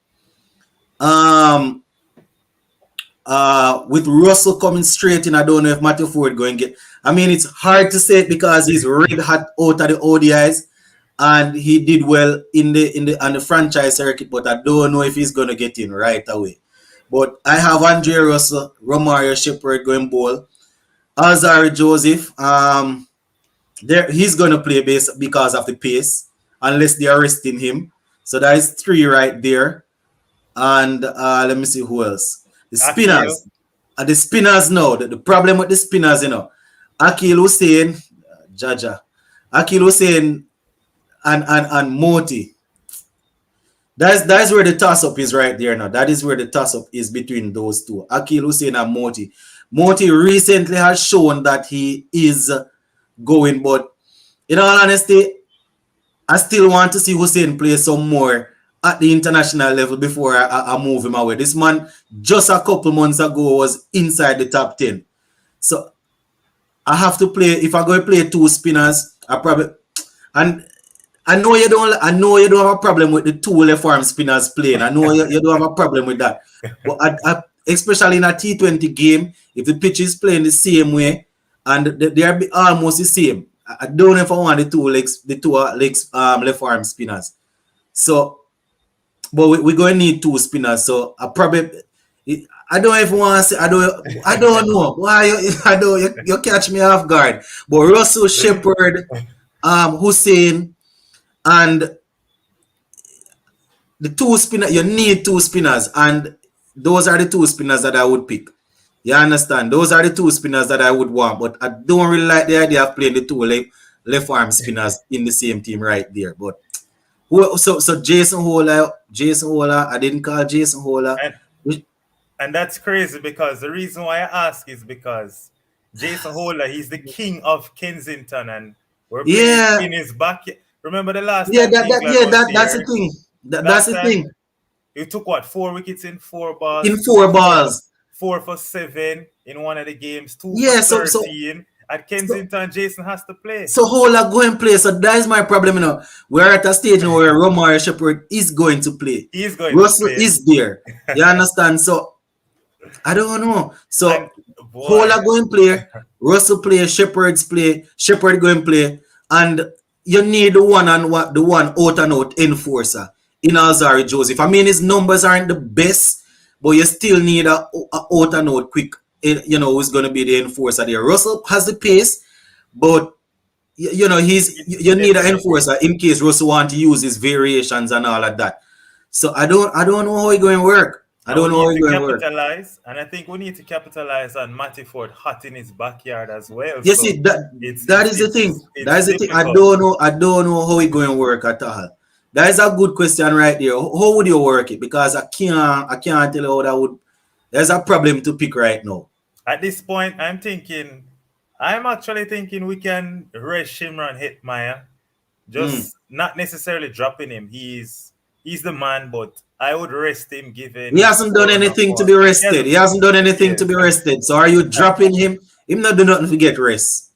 With Russell coming straight in, I don't know if Matthew Ford going to get. I mean, it's hard to say it because he's red hot out of the ODIs. And he did well on the franchise circuit, but I don't know if he's gonna get in right away. But I have Andre Russell, Romario Shepherd going bowl. Alzari Joseph, he's gonna play because of the pace, unless they are resting him. So that is 3 right there. And let me see who else. The spinners. The spinners now. The problem with the spinners, Akil Hussein, Jaja. Akil Hussein and Moti. That's where the toss-up is right there now. That is where the toss-up is between those two. Akil Hussein and Moti. Moti recently has shown that he is going, but in all honesty, I still want to see Hussein play some more at the international level before I move him away. This man just a couple months ago was inside the top 10. So I have to play, if I go play 2 spinners, and I know you don't have a problem with the 2 left arm spinners playing. I know you don't have a problem with that. But especially in a T20 game, if the pitch is playing the same way and they are almost the same, I don't know if I want the 2 legs left arm spinners. So, but we're going to need 2 spinners. So I don't even want to say, I don't know why you catch me off guard. But Russell, Shepherd, Hussein, and the 2 spinners, you need 2 spinners, and those are the 2 spinners that I would pick. You understand? Those are the 2 spinners that I would want, but I don't really like the idea of playing the 2 left arm spinners in the same team right there. But so Jason Hola, I didn't call Jason Hola. And that's crazy because the reason why I ask is because Jason Hola, he's the king of Kensington, and we're playing in his backyard. Remember the last time? That's the thing. That's the thing. He took 4 wickets in 4 balls. In 4 balls. 4 for 7 in one of the games. 2 for 13. So at Kensington, Jason has to play. So Hola go and play. So that is my problem. We're at a stage now where Romario Shepherd is going to play. He's going Russell to play. is there. You understand? So I don't know. So Hola go and play. Russell play. Shepherd's play. Shepherd go and play. And you need the one out and out enforcer in Alzari Joseph. I mean, his numbers aren't the best, but you still need a out and out quick, who's going to be the enforcer there. Russell has the pace, but you need an enforcer in case Russell want to use his variations and all of that. So I don't know how it's going to work. I don't know how it's going to work. And I think we need to capitalize on Matty Ford hot in his backyard as well. You see, that is the thing. That is the thing. I don't know how it's going to work at all. That is a good question right there. How would you work it? Because I can't tell you how that would. There's a problem to pick right now. At this point, I'm actually thinking we can rest Shimron Hetmeyer. Just not necessarily dropping him. He's the man, but I would rest him given. He hasn't done anything to be rested. He hasn't done anything to be rested. So are you dropping him? Him not do nothing to get rest.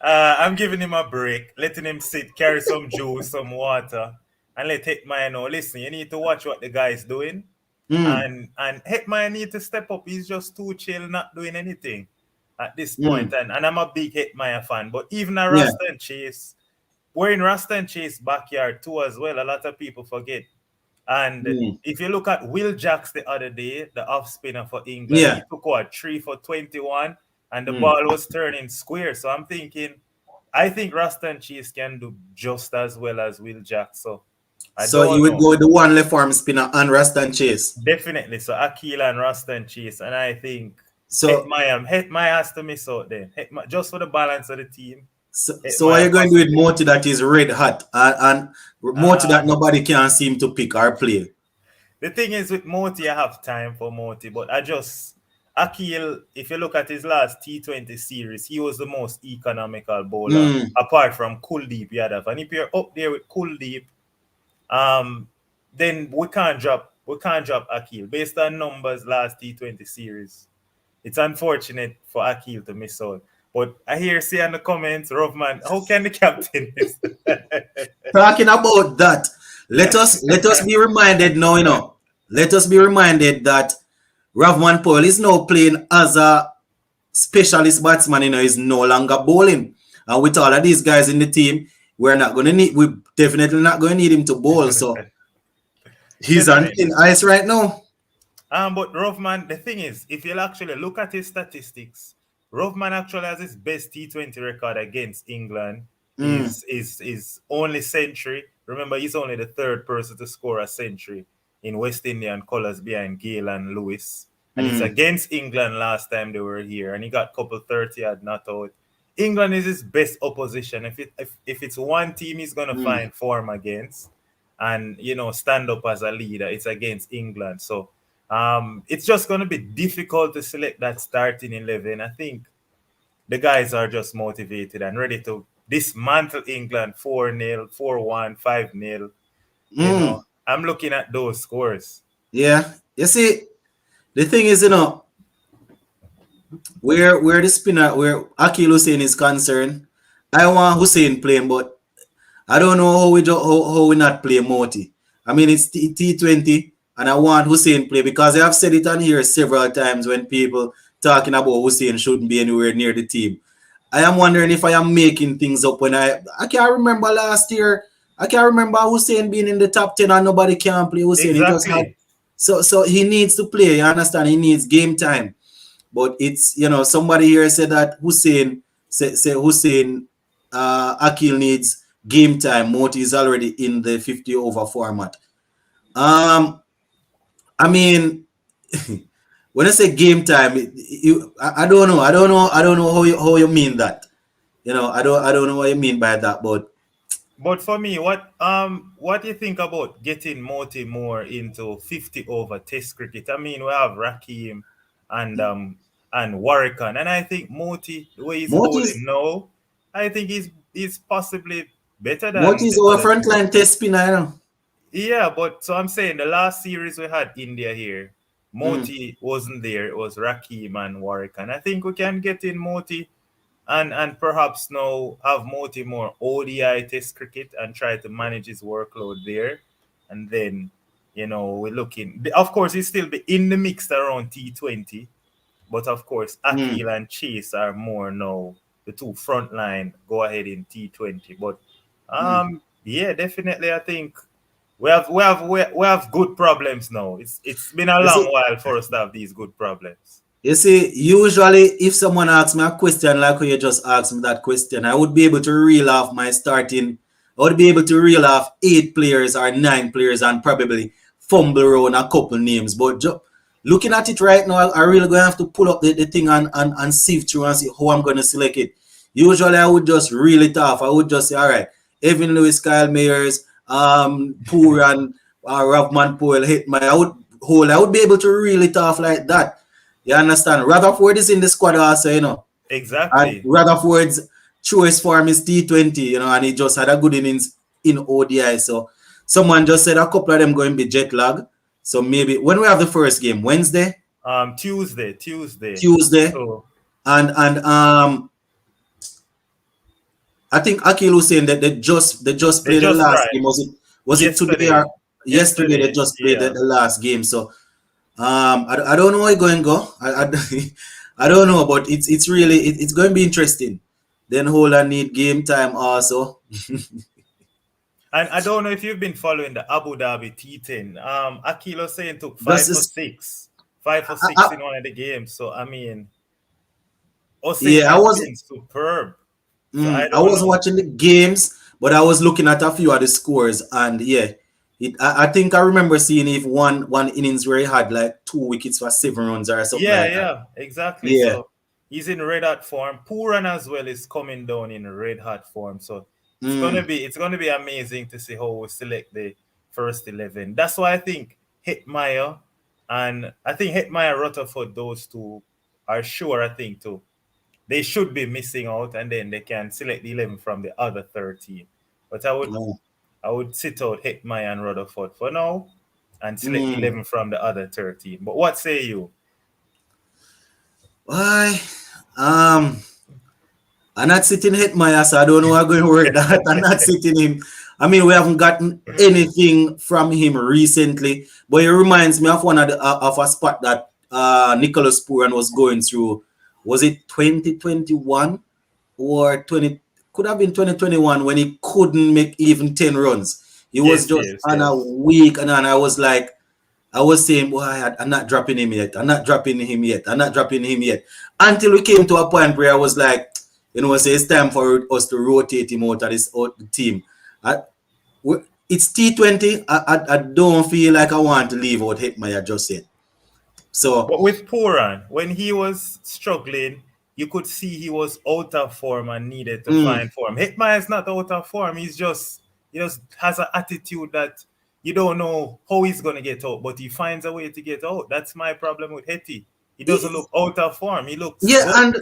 I'm giving him a break, letting him sit, carry some juice, some water, and let Hetmeyer know, listen, you need to watch what the guy is doing. And Hetmeyer need to step up. He's just too chill, not doing anything at this point. And I'm a big Hetmeyer fan. But even a Rasta and Chase, we're in Rasta and Chase backyard too as well. A lot of people forget. And if you look at Will Jacks the other day, the off spinner for England, he took 3 for 21, and the ball was turning square. So I'm thinking, I think Rasta and Chase can do just as well as Will Jacks. So you would go with the 1 left arm spinner and Rasta and Chase? Definitely. So Akil and Rasta and Chase. And I think Hetmeyer has to miss out then. Just for the balance of the team. So what are you going to do with Moti that is red hot and Moti that nobody can seem to pick or play? The thing is with Moti, I have time for Moti, but Akil, if you look at his last T20 series, he was the most economical bowler Mm. apart from Kuldeep Yadav. And if you're up there with Kuldeep, um, then we can't drop Akil based on numbers last T20 series. It's unfortunate for Akil to miss out. But I hear say in the comments, Rovman, how can the captain miss? Talking about that, let us be reminded now, Let us be reminded that Ravman Paul is now playing as a specialist batsman, is no longer bowling. And with all of these guys in the team, we're definitely not going to need him to bowl. So he's on thin Gentlemen, ice right now. but Rovman, the thing is, if you'll actually look at his statistics, Rovman actually has his best T20 record against England. Mm, Is only century. Remember, he's only the third person to score a century in West Indian colours behind Gale and Lewis. And it's mm, against England last time they were here, and he got couple 30 odd not out. England is his best opposition. If it's one team he's gonna mm. find form against, and stand up as a leader, it's against England. So it's just gonna be difficult to select that starting 11. I think the guys are just motivated and ready to dismantle England 4-0, 4-1, 5-0. Mm. I'm looking at those scores. Yeah. You see, the thing is, where the spinner, where Akil Hussein is concerned, I want Hussein playing, but I don't know how we not play Moti. I mean, it's T20, and I want Hussein play because I have said it on here several times when people talking about Hussein shouldn't be anywhere near the team. I am wondering if I am making things up when I can't remember last year. I can't remember Hussein being in the top 10 and nobody can play Hussein. He just had Exactly. so he needs to play. You understand? He needs game time. But it's somebody here said that Hussein say Hussein Akil needs game time. Moti is already in the 50 over format. I mean, when I say game time, I don't know. I don't know how you mean that. I don't know what you mean by that. But But for me, what do you think about getting Moti more into 50 over Test cricket? I mean, we have Rakim and Warrican, and I think Moti, the way he's Moti's bowling now, I think he's possibly better than Moti's the our other two. frontline test spinner. Yeah, but so I'm saying the last series we had India here, Mm, Moti wasn't there. It was Rakim and Warrican. I think we can get in Moti and perhaps now have Moti more ODI Test cricket and try to manage his workload there. And then, we're looking. Of course, he'll still be in the mix around T20, but of course, mm, Akil and Chase are more now the two front line go ahead in T20. But mm. yeah, definitely, I think we have good problems now. It's been a You long see, while for us to have these good problems. usually if someone asks me a question like how you just asked me that question, I would be able to reel off my starting. I would be able to reel off 8 players or 9 players and probably fumble around a couple names. But looking at it right now, I really gonna have to pull up the thing and sift through and see how I'm gonna select it. Usually I would just reel it off. I would just say, all right, Evan Lewis, Kyle Mayers, Poor and Ravman Poel hit my I would be able to reel it off like that. You understand? Rutherford is in the squad also, and Exactly. Rutherford's choice form is T20, and he just had a good innings in ODI. So someone just said a couple of them going to be jet lag. So maybe when we have the first game, Wednesday, Tuesday. Tuesday, So and I think Akil was saying that they just they played the just last game. right Was it today yesterday. or yesterday they Yesterday, just played the yeah. last game? So I don't know how it's going to go. I don't know, but it's really it's going to be interesting. Then Holland need game time also. And I don't know if you've been following the Abu Dhabi T10. Akil Hussein took This five for is six, five for I, six I, in one of the games. So I mean, Hussein yeah, has been superb. So I I don't wasn't know. watching the games, but I was looking at a few of the scores, and yeah, I think I remember seeing if one innings where he had like 2 wickets for 7 runs or something Yeah, like that. yeah, exactly. Yeah. So he's in red hot form. Puran as well is coming down in red hot form. So it's gonna Mm, be amazing to see how we select the first 11. That's why I think Hitmyer, and I think Hitmyer, Rutherford, those two are sure, I think, too. They should be missing out, and then they can select the 11 from the other 13. But I would sit out Hitmyer and Rutherford for now and select 11 from the other 13. But what say you? Why? I'm not sitting Hitmyer, so I don't know how I'm going to work that. I'm not sitting him. I mean, we haven't gotten anything from him recently, but it reminds me of one of a spot that Nicholas Puran was going through. Was it 2021 or 20? Could have been 2021 when he couldn't make even 10 runs. He was just on a week, and I was like, I was saying, boy, I'm not dropping him yet. I'm not dropping him yet. I'm not dropping him yet. Until we came to a point where I was like, you know, say it's time for us to rotate him out of the team. It's T20. I don't feel like I want to leave out Hitmyer just yet. So, but with Puran, when he was struggling, you could see he was out of form and needed to find form. Hitmyer is not out of form. He just has an attitude that you don't know how he's going to get out, but he finds a way to get out. That's my problem with Hetty. He doesn't look out of form. He looks and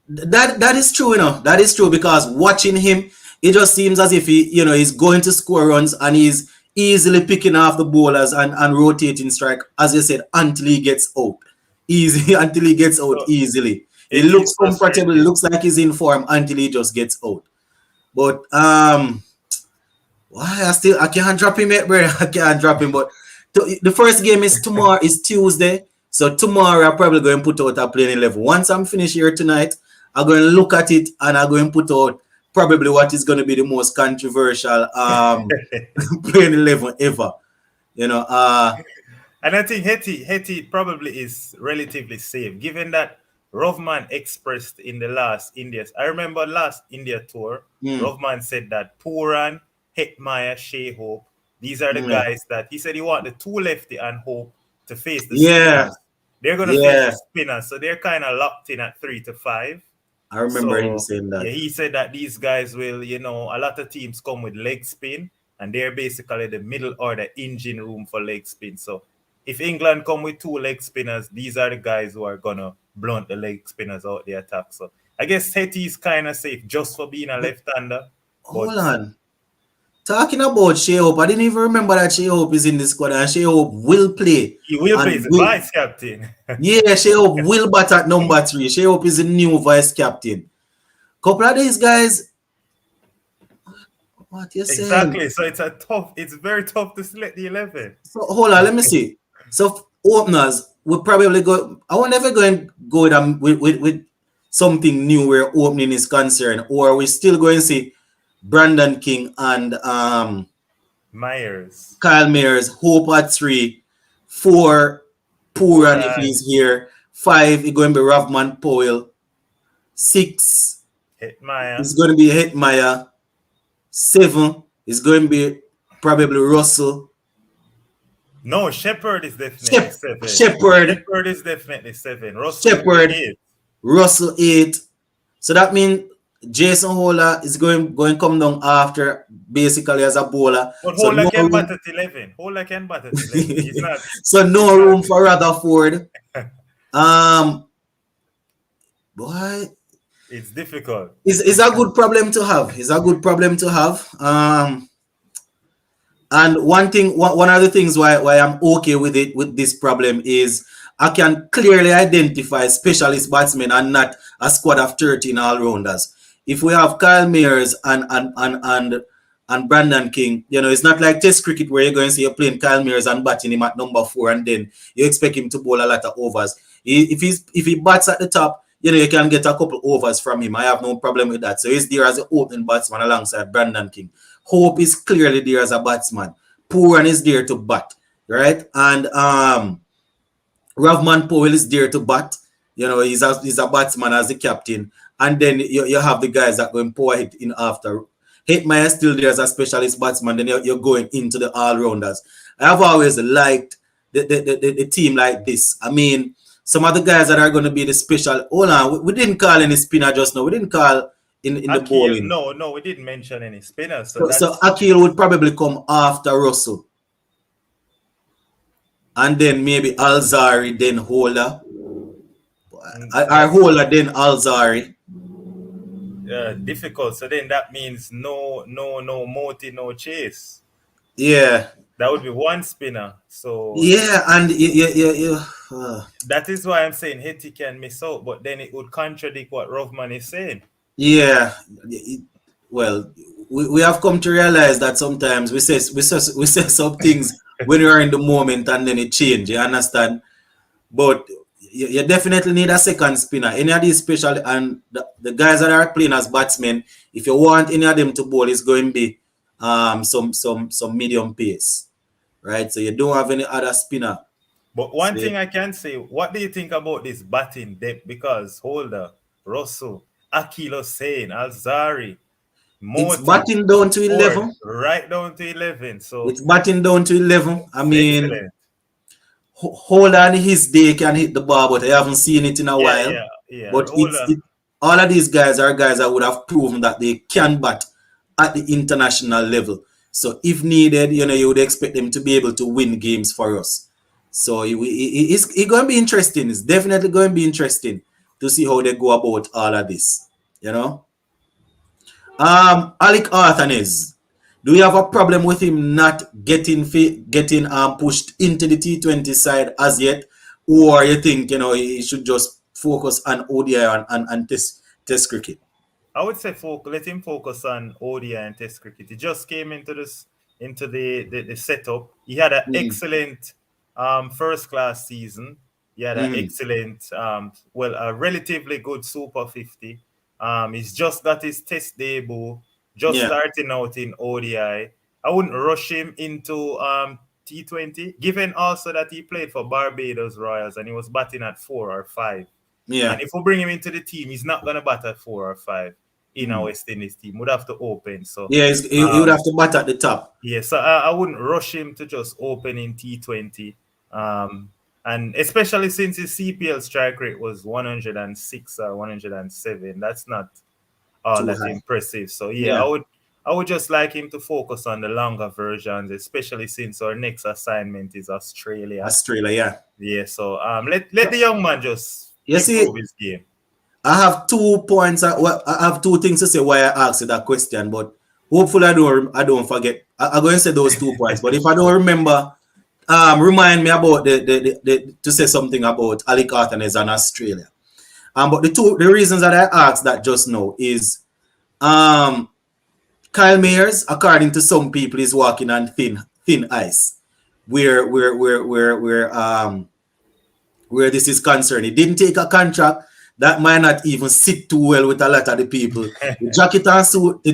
that is true, you know. That is true, because watching him, it just seems as if he's going to score runs and he's easily picking off the bowlers and rotating strike, as you said, until he gets out. Until he gets out easily. He looks comfortable, it looks like he's in form until he just gets out. But I can't drop him yet, bro. I can't drop him. But the first game is tomorrow, is Tuesday. So tomorrow I'm probably going to put out a playing 11. Once I'm finished here tonight, I'm going to look at it and I'm going to put out probably what is going to be the most controversial playing 11 ever. You know. And I think Hetty probably is relatively safe, given that Rovman expressed in the last India. I remember last India tour, Rovman said that Puran, Hitmyer, Shea Hope, these are the guys that he said he want the two lefty and Hope to face the spinners. They're going to face the spinners, so they're kind of locked in at 3 to 5. I remember him saying that. Yeah, he said that these guys will, a lot of teams come with leg spin, and they're basically the middle order engine room for leg spin. So if England come with two leg spinners, these are the guys who are going to blunt the leg spinners out the attack. So I guess Hetty is kind of safe just for being a left-hander. Hold on. Talking about Shea Hope, I didn't even remember that Shea Hope is in the squad, and Shea Hope will play. He will play, the vice captain. Yeah, Shea Hope will bat at number 3. Shea Hope is the new vice captain. Couple of these guys, what you saying? Exactly. So it's very tough to select the 11. So hold on, let me see. So openers, we'll probably go. I won't ever go with something new where opening is concerned, or we're still going to see Brandon King and Myers. Kyle Myers, Hope at 3, 4, Puran if he's here, 5, it's going to be Ravman Powell, 6, Hitmyer. It's going to be Hitmyer, 7, it's going to be probably Russell. No, Shepherd is definitely 7. Shepherd is definitely 7. Russell Shepherd, 8. Russell 8. So that means Jason Holler is going to come down after, basically as a bowler. But Holler can bat at 11. Holler can bat at 11. He's not. So no room for Rutherford. Boy, it's difficult. It's a good problem to have. It's a good problem to have. And one of the things why I'm okay with it, with this problem, is I can clearly identify specialist batsmen and not a squad of 13 all-rounders. If we have Kyle Myers and Brandon King, it's not like Test cricket where you're going to see you're playing Kyle Myers and batting him at number 4, and then you expect him to bowl a lot of overs. If he bats at the top, you can get a couple overs from him. I have no problem with that. So he's there as an opening batsman alongside Brandon King. Hope is clearly there as a batsman. Puran is there to bat, right? And Ravman Powell is there to bat. He's a batsman as the captain. And then you have the guys that go and pour it in after. Hitmyer is still there as a specialist batsman. Then you're going into the all-rounders. I have always liked the team like this. I mean, some of the guys that are going to be the special. Hold on, we didn't call any spinner just now. We didn't call in the bowling. No, we didn't mention any spinners. So Akil would probably come after Russell. and then maybe Alzari, then Holder. Our That's Holder, then Alzari. difficult. So then that means no Moti, no Chase. Yeah. That would be one spinner. So Yeah, and yeah. that is why I'm saying Hetty can miss out, but then it would contradict what Rovman is saying. Yeah. Well, we have come to realize that sometimes we say some things when we are in the moment and then it change. You understand? But you definitely need a second spinner. Any of these special and the guys that are playing as batsmen, if you want any of them to bowl, it's going to be some medium pace, right? So you don't have any other spinner. But one thing I can say, what do you think about this batting depth? Because Holder, Russell, Akil Hussain, Alzari, It's Moti, batting down to 11. right down to 11. So It's batting down to 11. I mean, excellent. Hold on his day can hit the ball, but I haven't seen it in a while. Yeah. But all of these guys are guys that would have proven that they can bat at the international level. So if needed, you would expect them to be able to win games for us. So it's going to be interesting. It's definitely going to be interesting to see how they go about all of this. Alec Arthanes. Do you have a problem with him not getting pushed into the T20 side as yet, or you think he should just focus on ODI and test cricket? I would say let him focus on ODI and Test cricket. He just came into the setup. He had an excellent first class season. He had an excellent, a relatively good Super 50. He's just got his Test debut. Starting out in ODI. I wouldn't rush him into T20, given also that he played for Barbados Royals and he was batting at 4 or 5. Yeah. And if we bring him into the team, he's not going to bat at 4 or 5 in our West Indies team. Would have to open. So yeah, he would have to bat at the top. Yeah, so I wouldn't rush him to just open in T20. And especially since his CPL strike rate was 106 or 107, that's not all that impressive. So I would just like him to focus on the longer versions, especially since our next assignment is Australia. Yeah. So let the young man just improve his game. I have 2 points. I have 2 things to say why I asked you that question, but hopefully I don't forget. I'm going to say those 2 points, but if I don't remember, remind me about to say something about Alec Arthanes and Australia. But the reasons that I asked that just now is Kyle Mayers, according to some people, is walking on thin ice where this is concerned. He didn't take a contract that might not even sit too well with a lot of the people. The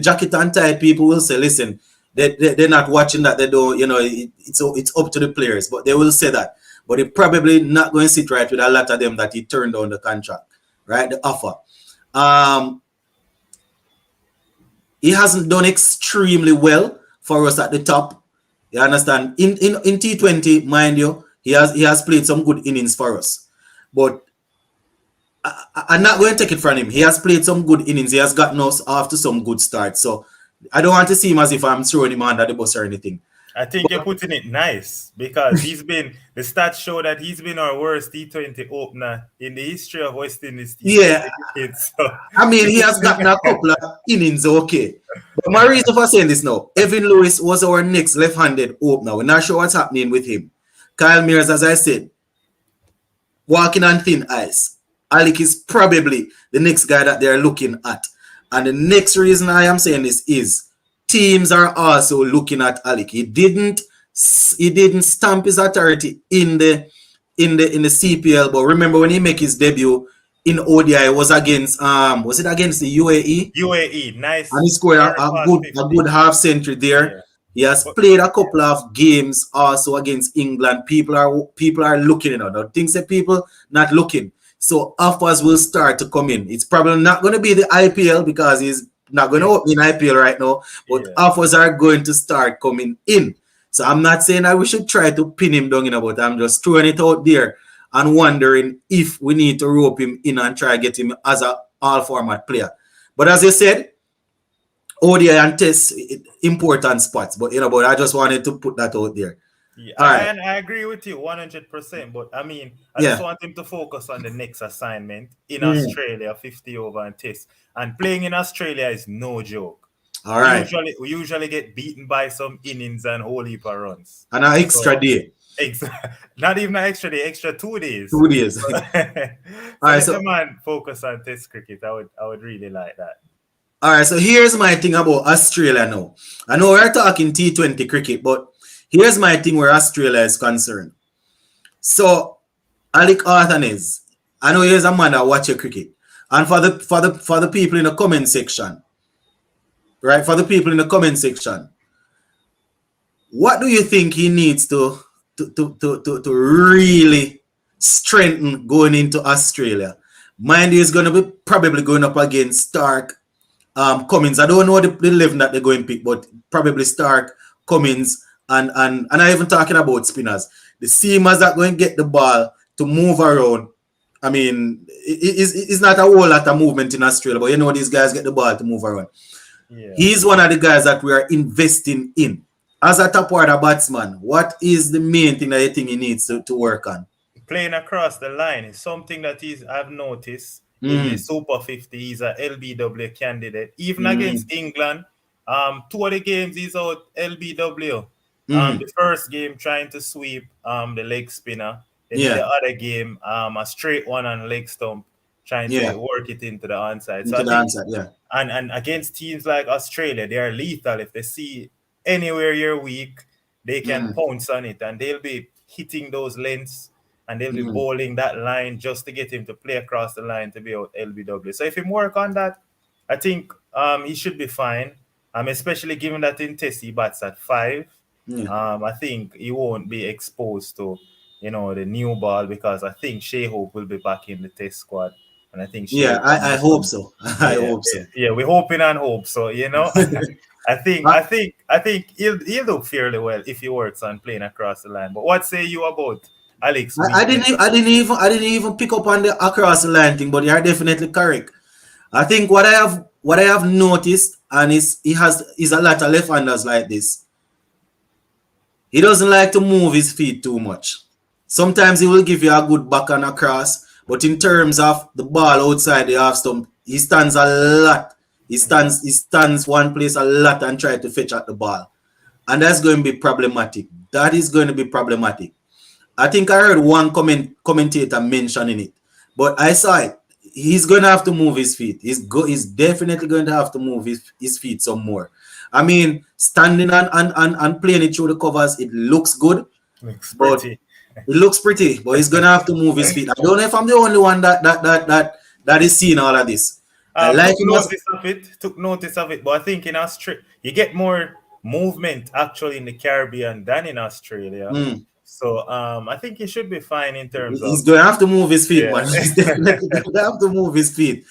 jacket and tie people will say, listen, they're not watching that. They don't, it's up to the players, but they will say that. But they're probably not going to sit right with a lot of them that he turned down the contract. Right, the offer. He hasn't done extremely well for us at the top. You understand? In T20, mind you, he has played some good innings for us. But I'm not going to take it from him. He has played some good innings. He has gotten us off to some good starts. So I don't want to see him as if I'm throwing him under the bus or anything. I think you're putting it nice because the stats show that he's been our worst T20 opener in the history of West Indies. Yeah. So. I mean, he has gotten a couple of innings, okay. But my reason for saying this now, Evan Lewis was our next left-handed opener. We're not sure what's happening with him. Kyle Mayers, as I said, walking on thin ice. Alec is probably the next guy that they're looking at. And the next reason I am saying this is teams are also looking at Alec. He didn't stamp his authority in the CPL, but remember when he made his debut in ODI, was against was it against the UAE? UAE, nice. And he scored a good half century there. Yeah. He has played a couple of games also against England. People are looking, the things that people not looking. So offers will start to come in. It's probably not going to be the IPL because he's not going to open in IPL right now, but offers are going to start coming in. So I'm not saying that we should try to pin him down, but I'm just throwing it out there and wondering if we need to rope him in and try to get him as an all-format player. But as I said, ODI and Test important spots, but I just wanted to put that out there. Yeah, All right. and I agree with you 100%. But I mean, I just Yeah. want him to focus on the next assignment in Mm. Australia, 50 over and test. And playing in Australia is no joke. All right. We usually get beaten by some innings and whole heap of runs. And an extra So day. not even an extra day, extra 2 days. 2 days. So, All right. let the So man focus on test cricket. I would really like that. all right. So here's my thing about Australia now. I know we're talking T20 cricket, but here's my thing where Australia is concerned. So Alec Arthanez, I know here's a man that watch your cricket. And for the people in the comment section, right? For the people in the comment section, what do you think he needs to really strengthen going into Australia? Mind you, he's going to be probably going up against Stark, Cummins. I don't know the 11 that they're going to pick, but probably Stark, Cummins, and I'm even talking about spinners. The seamers that going to get the ball to move around. I mean, it's not a whole lot of movement in Australia, but you know these guys get the ball to move around. Yeah. He's one of the guys that we are investing in. As a top order batsman, what is the main thing that you think he needs to work on? Playing across the line is something that I've noticed in the Super 50. He's a LBW candidate. Even against England, 2 of the games he's out LBW. The first game trying to sweep the leg spinner. Then in the other game, a straight one on leg stump, trying to work it into the onside. So I think, and against teams like Australia, they are lethal. If they see anywhere you're weak, they can pounce on it, and they'll be hitting those lengths, and they'll be bowling that line just to get him to play across the line to be out LBW. So if he work on that, I think he should be fine. Especially given that in test he bats at 5. I think he won't be exposed to the new ball, because I think Shea Hope will be back in the test squad. And I think I hope so. I hope so. Yeah, we're hoping and hope so, I think he'll do fairly well if he works on playing across the line. But what say you about Alex? I didn't even pick up on the across the line thing, but you are definitely correct. I think what I have noticed, and is a lot of left-handers like this. He doesn't like to move his feet too much. Sometimes he will give you a good back and across, but in terms of the ball outside the half stump, he stands a lot. He stands one place a lot and try to fetch at the ball. And that's going to be problematic. That is going to be problematic. I think I heard one commentator mentioning it, but I saw it. He's going to have to move his feet. He's definitely going to have to move his feet some more. I mean, standing and playing it through the covers, it looks good. It looks pretty, but he's going to have to move his feet. I don't know if I'm the only one that is seeing all of this. Took notice of it, but I think in Australia, you get more movement actually in the Caribbean than in Australia. So I think he should be fine in terms of. He's going to have to move his feet, man. He's definitely going to have to move his feet.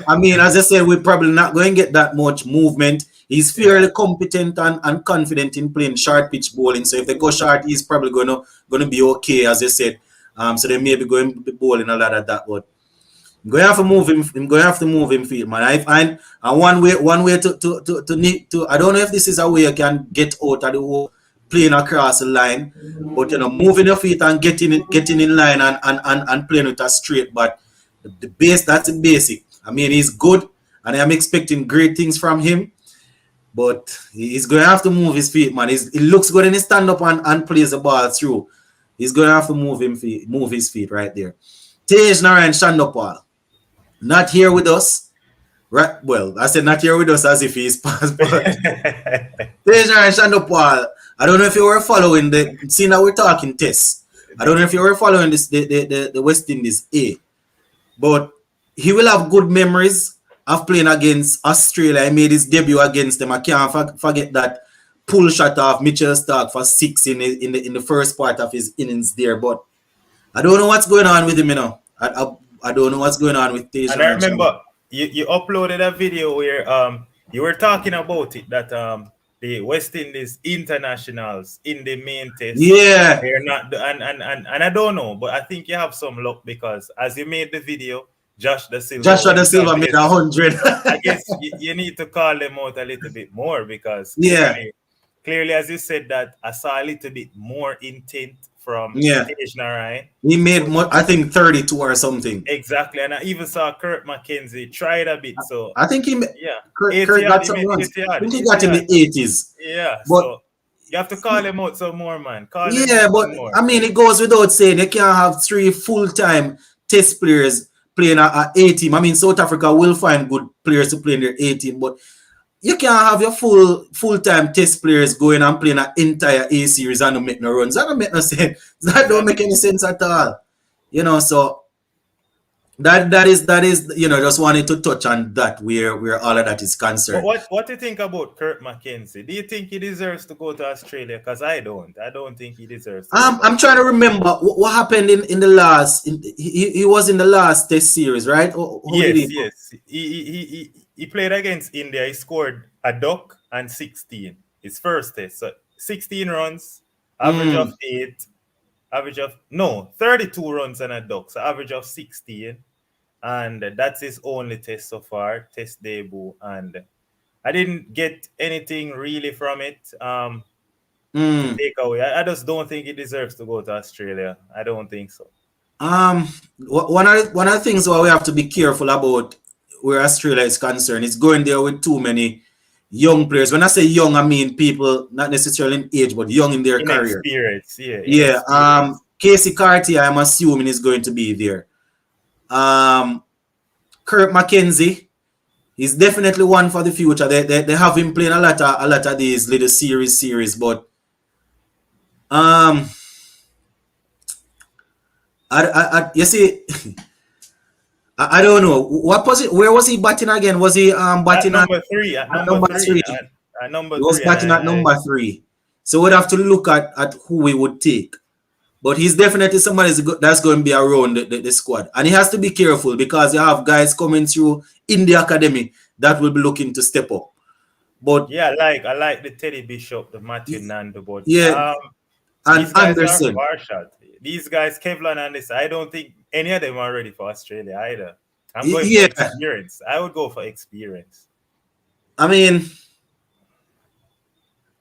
I mean, as I said, we're probably not going to get that much movement. He's fairly competent and confident in playing short pitch bowling. So if they go short, he's probably going to be okay, as you said. So they may be going to be bowling a lot of that, but I'm going to have to move him. I'm going to have to move him feet, man. I find one way to I don't know if this is a way you can get out of the whole playing across the line, but moving your feet and getting in line and playing with a straight. But the base, that's the basic. I mean, he's good, and I'm expecting great things from him. But he's going to have to move his feet, man. He looks good in his stand up and plays the ball through. He's going to have to move his feet right there. Tej Narayan Shandopal, not here with us. Right? Well, I said not here with us as if he's past. Tej Narayan Shandopal, I don't know if you were following seeing that we're talking tests. I don't know if you were following the West Indies A, but he will have good memories of playing against Australia. He made his debut against them. I can't forget that pull shot of Mitchell Stark for 6 in the first part of his innings there. But I don't know what's going on with him, I don't know what's going on with Tej. And I remember you uploaded a video where you were talking about it, that the West Indies internationals in the main test, they're not, and I don't know, but I think you have some luck, because as you made the video, Joshua Da Silva made 100. I guess you need to call them out a little bit more, because clearly, as you said, that I saw a little bit more intent from Yeah, Ryan. he made But I think 32 or something. exactly, and I even saw Kurt McKenzie try it a bit. So I think yeah, Kurt 80 yard, got he some made runs. 80 I yard, think he 80 got in yard. the 80s. Yeah, But so you have to call him out some more, man. Call him yeah, out but some more. I mean, it goes without saying you can't have three full-time test players playing at A team. I mean, South Africa will find good players to play in their A team, but you can't have your full-time test players going and playing an entire A series and don't make no runs. That don't make no sense. That don't make Exactly. any sense at all. So that is just wanted to touch on that where all of that is But concerned. what do you think about Kurt McKenzie? Do you think he deserves to go to Australia? Because I don't. I don't think he deserves to go to I'm trying to Australia. remember what happened in the last. He was in the last test series, right? How did Yes, he? yes. He played against India. He scored a duck and 16. His first test. So 16 runs, average of Mm. 8, average of no 32 runs and a duck. So average of 16. And that's his only test so far, test debut. And I didn't get anything really from it to Mm. take away. I just don't think he deserves to go to Australia. I don't think so. One of the things why we have to be careful about where Australia is concerned is going there with too many young players. When I say young, I mean people not necessarily in age, but young in their career. Inexperience, yeah, Yeah. inexperience. Casey Cartier, I'm assuming is going to be there. Kurt McKenzie is definitely one for the future. They have him playing a lot of these little series, but um, you see, I don't know what was it. Where was he batting again? Was he At batting at, number three, at at number number three, three? at number He was three, and batting at number three. So we'd have to look at who we would take. But he's definitely somebody that's going to be around the squad. And he has to be careful because you have guys coming through in the academy that will be looking to step up. But yeah, I like the Teddy Bishop, the Matthew Nando, but yeah, and these guys are Anderson. far shot. These guys, Kevlin and this, I don't think any of them are ready for Australia either. I'm going for Yeah, experience. I would go for experience. I mean,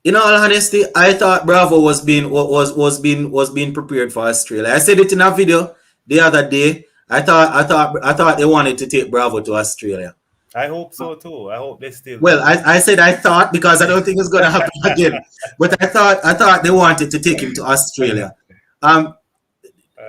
in all honesty, I thought Bravo was being prepared for Australia. I said it in a video the other day. I thought they wanted to take Bravo to Australia. I hope so too. I hope they still Well, do. I said I thought because I don't think it's gonna happen again. But I thought they wanted to take him to Australia. Um,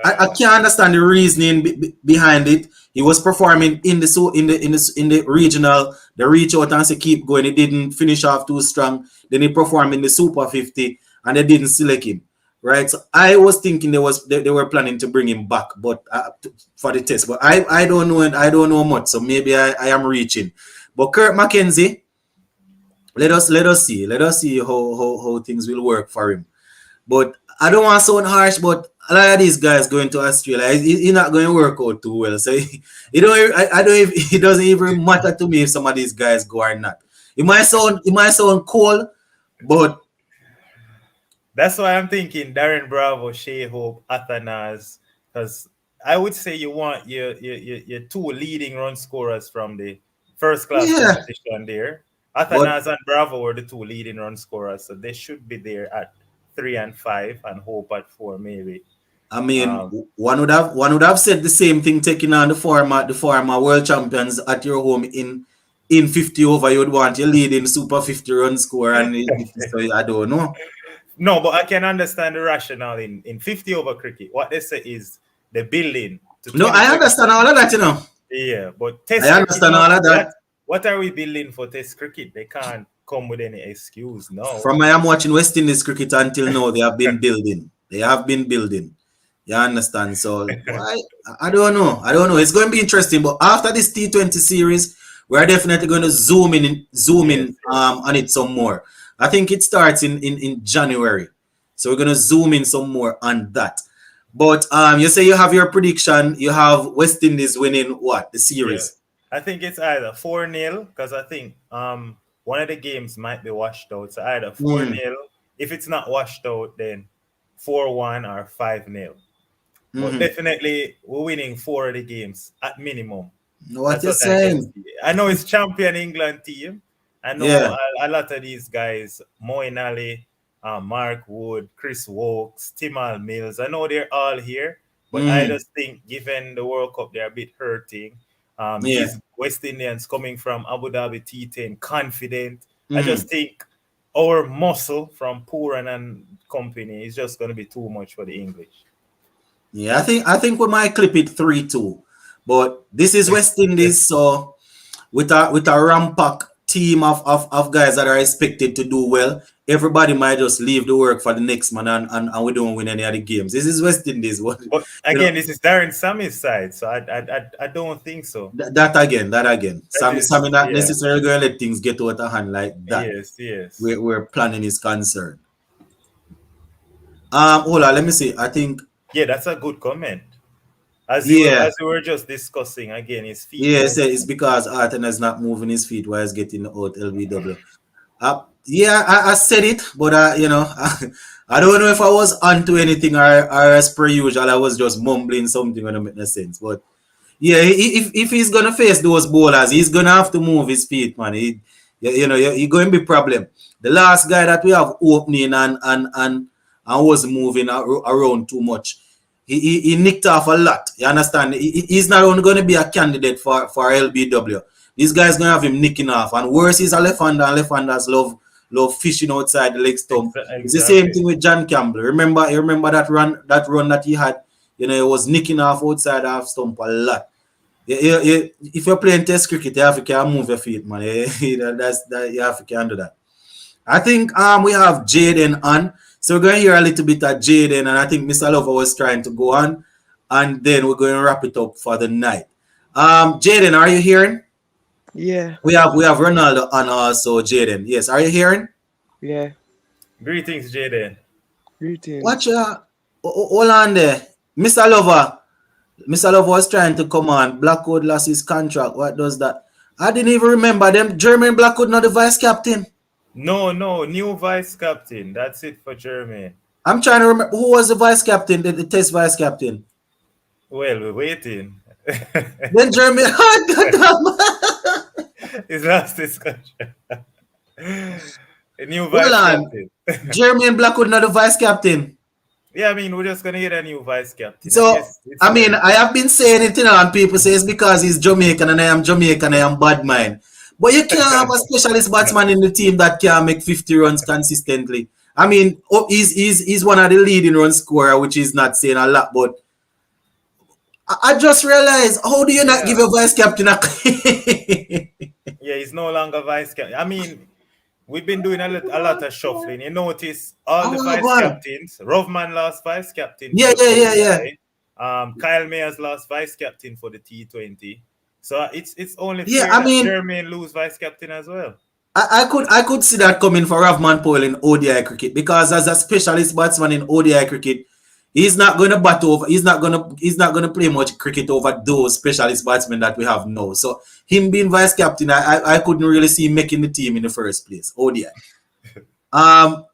I can't understand the reasoning behind it. He was performing in the regional, the reach out and say keep going. He didn't finish off too strong. Then he performed in the Super 50 and they didn't select him. Right. So I was thinking they were planning to bring him back, but for the test. But I don't know, and I don't know much. So maybe I am reaching. But Kurt McKenzie, let us see how things will work for him. But I don't want to sound harsh, but a lot of these guys going to Australia, he's not going to work out too well. So I don't even, it doesn't even matter to me if some of these guys go or not. It might sound cold, but That's why I'm thinking Darren Bravo, Shea Hope, Athanas, because I would say you want your two leading run scorers from the first class yeah, competition there. but Athanas and Bravo were the two leading run scorers, so they should be there at 3 and 5 and Hope at 4 maybe. I mean, Um, one would have said the same thing taking on the former world champions at your home in 50 over. You'd want your leading Super 50 run score, and so I don't know. no, but I can understand the rationale in 50 over cricket. What they say is the building to No, I 2020. understand all of that. Yeah, but I test cricket, understand all of that. what are we building for test cricket? They can't come with any excuse. No. From I am watching West Indies cricket until now, they have been building. They have been building. You understand? So I don't know. I don't know. It's going to be interesting. But after this T20 series, we're definitely going to zoom Yes, in on it some more. I think it starts in January. So we're going to zoom in some more on that. But you say you have your prediction. You have West Indies winning what? The yeah. series. I think it's either 4-0 because I think one of the games might be washed out. So either 4-0. If it's not washed out, then 4-1 or 5-0. But Mm-hmm. definitely we're winning 4 of the games at minimum. What That's you're what I can saying? see. I know it's champion England team, I know Yeah. a lot of these guys, Moeen Ali, Mark Wood, Chris Wokes, Timal Mills, I know they're all here, but I Mm. just think given the World Cup, they're a bit hurting. Yeah. These West Indians coming from Abu Dhabi T10, confident. I Mm. just think our muscle from Puran and company is just going to be too much for the English. Yeah, I think we might clip it 3-2. But this is West Indies, so with a rampack team of guys that are expected to do well, everybody might just leave the work for the next man and we don't win any of the games. This is West Indies. What But you know again, this is Darren Sammy's side, so I don't think so. that again. That Sammy is, not yeah, necessarily gonna let things get out of hand like that. yes, yes. Where planning is concerned. Hold on, let me see. I think Yeah, that's a good comment. As you yeah. as we were just discussing, again, his feet Yeah, moving. it's because Arten is not moving his feet while he's getting out LBW. Yeah, I said it, but I don't know if I was onto anything or as per usual, I was just mumbling something when it make no sense. But yeah, if he's gonna face those bowlers, he's gonna have to move his feet, man. He going to be problem. The last guy that we have opening and was moving around too much. He nicked off a lot. You understand? He's not only going to be a candidate for LBW. This guy's going to have him nicking off. And worse, he's a left-hander, and left-handers love fishing outside the leg stump. It's the same Exactly. thing with John Campbell. You remember that run that he had? He was nicking off outside half stump a lot. If you're playing test cricket, you have to can move your feet, man. You have to can do that. I think we have Jaden on. So we're going to hear a little bit of Jaden, and I think Mr. Lover was trying to go on, and then we're going to wrap it up for the night. Jaden, are you hearing? Yeah, We have Ronaldo on also, Jaden. Yes, are you hearing? yeah. Greetings, Jaden. Watch Greetings. hold on there. Mr. Lover. Mr. Lover was trying to come on. Blackwood lost his contract. What does that? I didn't even remember them. German Blackwood not the vice captain. No, no, new vice captain. That's it for Germany. I'm trying to remember who was the vice captain, the test vice captain. Well, we're waiting. Then German. He's lost his contract. A new Hold vice on. captain. Jermaine Blackwood not the vice captain. Yeah, I mean, we're just gonna get a new vice captain. I So guess it's I mean, fair. I have been saying it, and people say it's because he's Jamaican and I am Jamaican, I am bad mind. But you can't have a specialist batsman in the team that can make 50 runs consistently. I mean, he's one of the leading run scorer, which is not saying a lot, but I just realized, how do you not give Yeah, a vice captain a yeah, he's no longer vice captain. I mean, we've been doing a lot of shuffling. You notice all Oh the my vice god. captains. Rovman lost vice captain Yeah, for yeah, yeah, yeah. ODI. Kyle Mayers lost vice captain for the T20. So it's only Yeah, fair I that mean, Jermaine lose vice captain as well. I could see that coming for Ravman Powell in ODI cricket because as a specialist batsman in ODI cricket, he's not going to bat over. He's not going to play much cricket over those specialist batsmen that we have now. So him being vice captain, I couldn't really see him making the team in the first place. ODI. Um,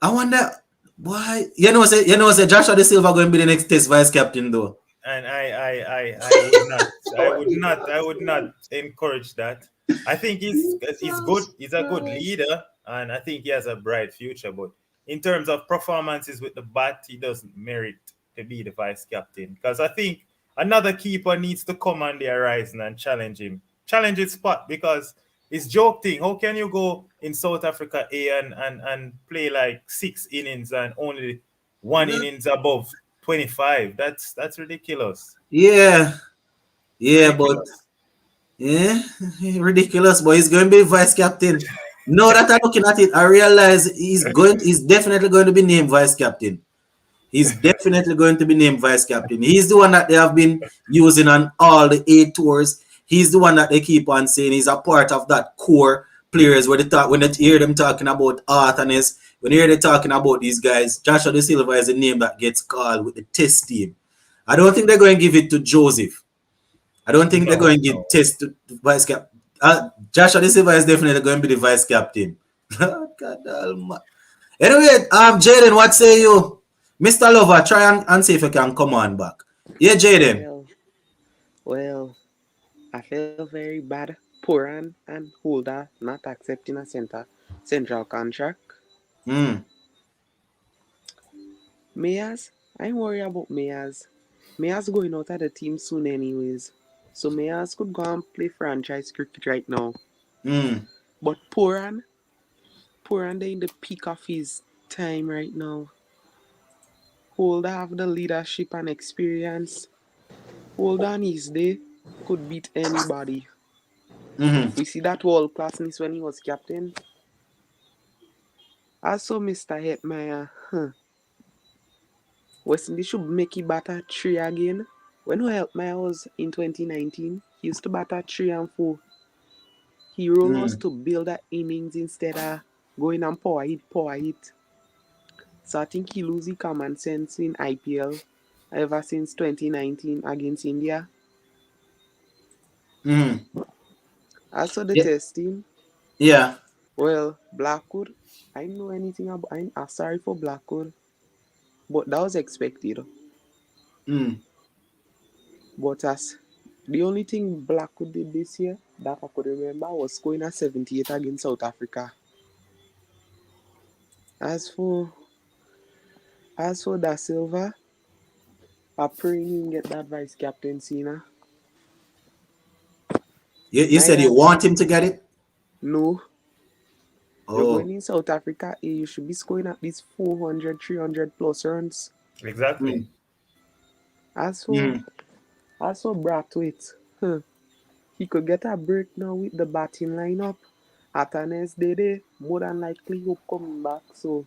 I wonder why. Say Joshua De Silva going to be the next Test vice captain though. And I would not encourage that. I think he's good. He's a good leader, and I think he has a bright future. But in terms of performances with the bat, he doesn't merit to be the vice captain. Because I think another keeper needs to come on the horizon and challenge his spot. Because it's joke thing. How can you go in South Africa A and play like 6 innings and only one innings above 25? That's ridiculous. Yeah, yeah, but Ridiculous. yeah, ridiculous. But he's going to be vice captain. Now that I'm looking at it, I realize He's definitely going to be named vice captain. He's definitely going to be named vice captain. He's the one that they have been using on all the 8 tours. He's the one that they keep on saying he's a part of that core players where they talk when they hear them talking about Arthurnes, when they hear them talking about these guys. Joshua De Silva is the name that gets called with the test team. I don't think they're going to give it to Joseph. I don't think they're No, going to no. give test to vice captain. Joshua De Silva is definitely going to be the vice captain. God almighty. Anyway, Jaden, what say you? Mr. Lover, try and see if you can come on back. Yeah, Jaden. Well, well. I feel very bad Poran and Holder not accepting a central contract. Mayers, I ain't worried about Mayers. Mayers going out of the team soon anyways. So Mayers could go and play franchise cricket right now. But Poran they in the peak of his time right now. Holder have the leadership and experience. Holder on his day could beat anybody. We see that world classness when he was captain. Also, Mr. Hetmeyer, West Indies should make it bat at 3 again. When Hetmeyer was in 2019, he used to bat at 3 and 4. His role was to build that innings instead of going and power hit. So I think he lose his common sense in IPL ever since 2019 against India. Also the test team. Yeah. Well, Blackwood, I don't know anything about. I'm sorry for Blackwood, but that was expected. But as the only thing Blackwood did this year that I could remember was scoring a 78 against South Africa. As for Da Silva, I pray he can get that vice captaincy now. You said you want him to get it? No. Oh. You're going in South Africa, you should be scoring at least 400, 300 plus runs. Exactly. As for Brathwaite, he could get a break now with the batting lineup. Atanes Dede, more than likely he'll coming back, so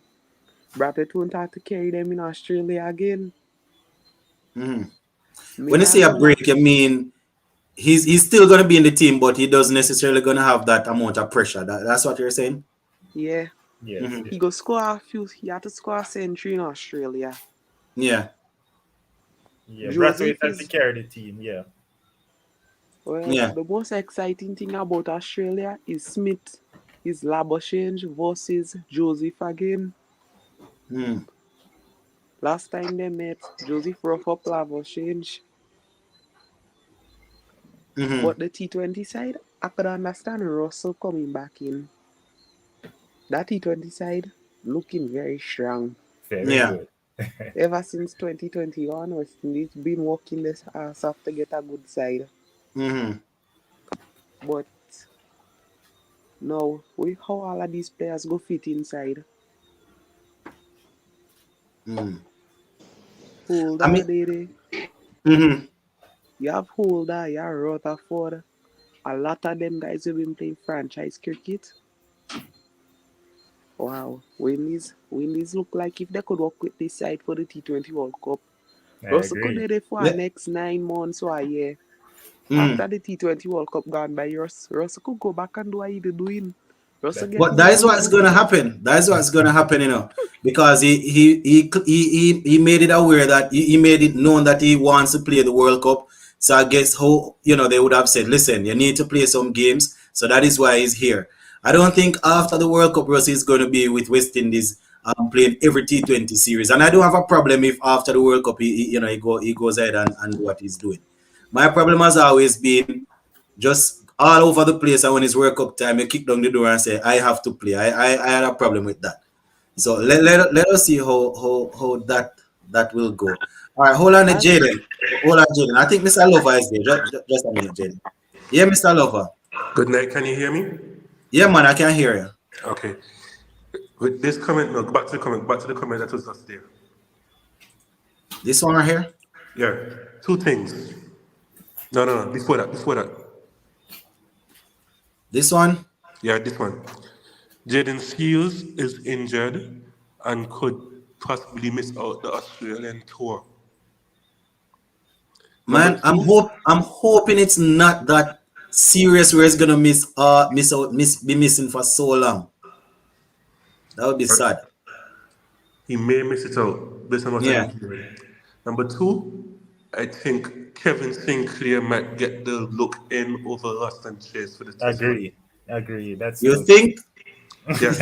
Brathwaite won't have to carry them in Australia again. When you say a break, you mean he's still going to be in the team, but he doesn't necessarily going to have that amount of pressure. That's what you're saying? Yeah. Yes. He go score a few. He had to score a century in Australia. Yeah. Brathwaite has to carry the team. Yeah. Well, the most exciting thing about Australia is Smith, his Labuschagne versus Joseph again. Last time they met, Joseph rough up Labuschagne. But the T20 side, I could understand Russell coming back in. That T20 side looking very strong. Very good. Ever since 2021, West Indies been working this ass off to get a good side. But now, how all of these players go fit inside? Holder, you have Holder, you have Rutherford. A lot of them guys have been playing franchise cricket. Wow, Windies look like if they could work with this side for the T20 World Cup. Russell could do it for the next 9 months or a year. After the T20 World Cup gone by, Russell could go back and do what he's doing. But that is what's going to happen. That is what's going to happen, because he made it aware that he made it known that he wants to play the World Cup. So I guess they would have said, listen, you need to play some games. So that is why he's here. I don't think after the World Cup, Russell is going to be with West Indies playing every T20 series. And I don't have a problem if after the World Cup, he goes ahead and do what he's doing. My problem has always been just all over the place. And when it's World Cup time, you kick down the door and say, I have to play. I had a problem with that. So let us see how that will go. All right, hold on, Jaden. I think Mr. Lover is there. Just a minute, Jaden. Yeah, Mr. Lover. Good night. Can you hear me? Yeah, man, I can hear you. Okay. With this comment, no, back to the comment that was just there. This one right here? Yeah. 2 things. No. Before that. This one? Yeah, this one. Jaden Seals is injured and could possibly miss out the Australian tour. Man, I'm hoping it's not that serious where it's gonna be missing for so long. That would be sad. He may miss it out based on what I'm hearing. Number 2, I think Kevin Sinclair might get the look in over Ruston Chase for the test. Agree. That's you think? Yes.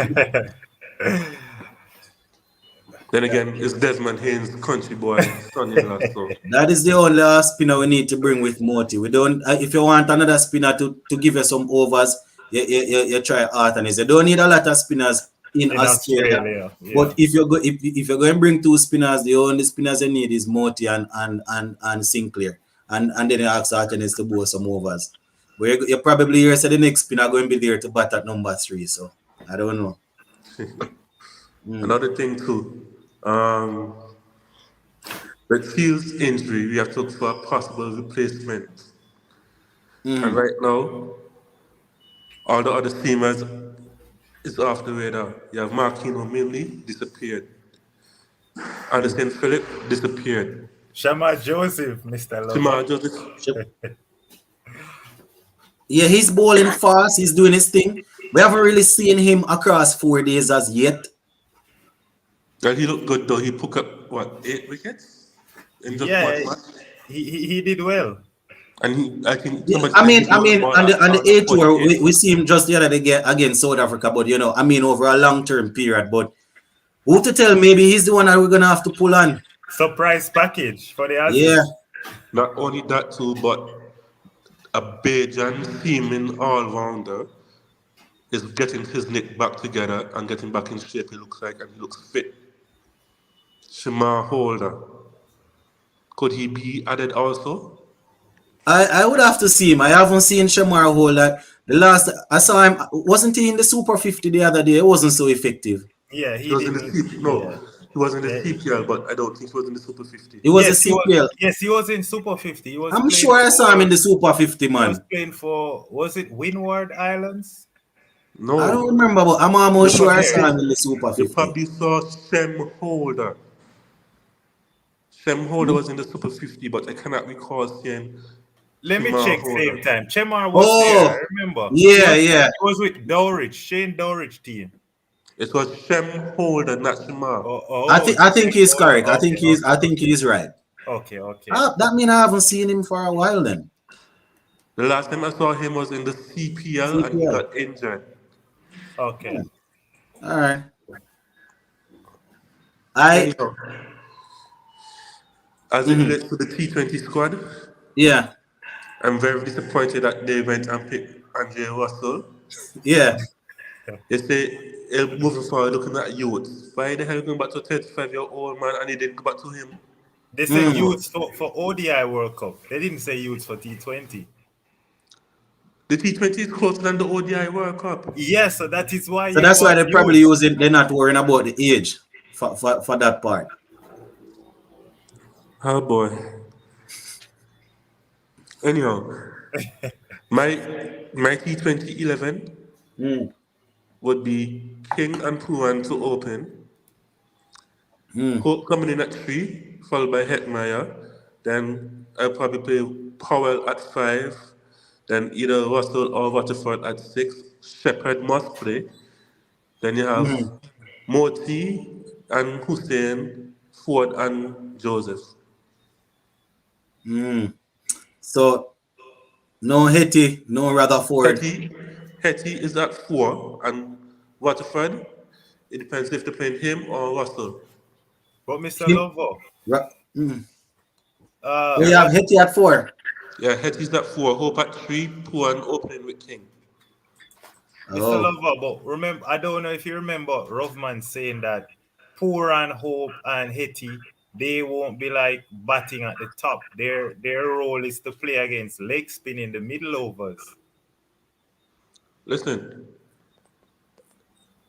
Then again, it's Desmond Haynes' country boy, son-in-law. So That is the only spinner we need to bring with Moti. We don't. If you want another spinner to give you some overs, you try Artanis. You don't need a lot of spinners in Australia. Yeah. But if you're going to bring two spinners, the only spinners you need is Moti and Sinclair, and then you ask Artanis to bowl some overs. But you probably hear say the next spinner going to be there to bat at number 3. So I don't know. another thing too. With Fields' injury, we have to look for a possible replacement. And right now, all the other seamers is off the radar. You have Marquino Milne, disappeared. Anderson Phillip, disappeared. Shamar Joseph, Mr. Lover. Jamal Joseph, Yeah, he's bowling fast. He's doing his thing. We haven't really seen him across 4 days as yet. and he looked good though. He took up, what, 8 wickets? In just Yeah, one match? he did well. And I think Yeah, somebody I mean, said he on the A tour, 48. we see him just the other day against South Africa, but over a long-term period. But who to tell? Maybe he's the one that we're gonna have to pull on. Surprise package for the Aussies. Yeah, Not only that too, but a Bajan seaming all-rounder is getting his nick back together and getting back in shape, he looks like, and he looks fit. Shamar Holder. Could he be added also? I would have to see him. I haven't seen Shamar Holder. The last I saw him, wasn't he in the Super 50 the other day? It wasn't so effective. Yeah, He was in the he was in the CPL, but I don't think he was in the Super 50. It was yes, a CPL. he was in Super 50. He was I'm playing sure I saw him in the Super 50, He was man. playing for, was it Windward Islands? No. I don't remember, but I'm almost sure I saw him in the Super You 50. probably saw Shem Holder. Shem Holder was in the Super 50, but I cannot recall seeing. Let me Chemar check Holder. same time. Chemar was there, I remember. Yeah, He yeah. was with Dowridge, Shane Dowridge team. It was Shem Holder, not Shemar. I think he's correct. I Okay, think he's right. Okay. That means I haven't seen him for a while then. The last time I saw him was in the CPL and he CPL. got injured. Okay. All right. Anyhow, as it relates to the T20 squad, Yeah. I'm very disappointed that they went and picked Andre Russell. Yeah. They say, moving forward, looking at youth. Why the hell are you going back to a 35-year-old man and he didn't go back to him? They said youths for ODI World Cup. They didn't say youths for T20. The T20 is closer than the ODI World Cup. Yes, so that is why. So that's why they're probably using. They're not worrying about the age for that part. Oh boy. Anyhow, my T20 11 would be King and Poohan to open. Hope coming in at 3, followed by Hetmeyer. Then I'll probably play Powell at 5. Then either Russell or Waterford at 6. Shepherd must play. Then you have Moti and Hussein, Ford and Joseph. So no Hetty, no Rutherford. Hetty is at 4, and Waterford, it depends if they're playing him or Russell. But Mr. Lovo, We have Hetty at 4. Yeah, Hetty's at 4, Hope at 3, Poohan opening with King. Mr. Lover, but remember, I don't know if you remember Rovman saying that Pooran, Hope, and Hetty, they won't be like batting at the top. Their role is to play against leg spin in the middle overs. Listen,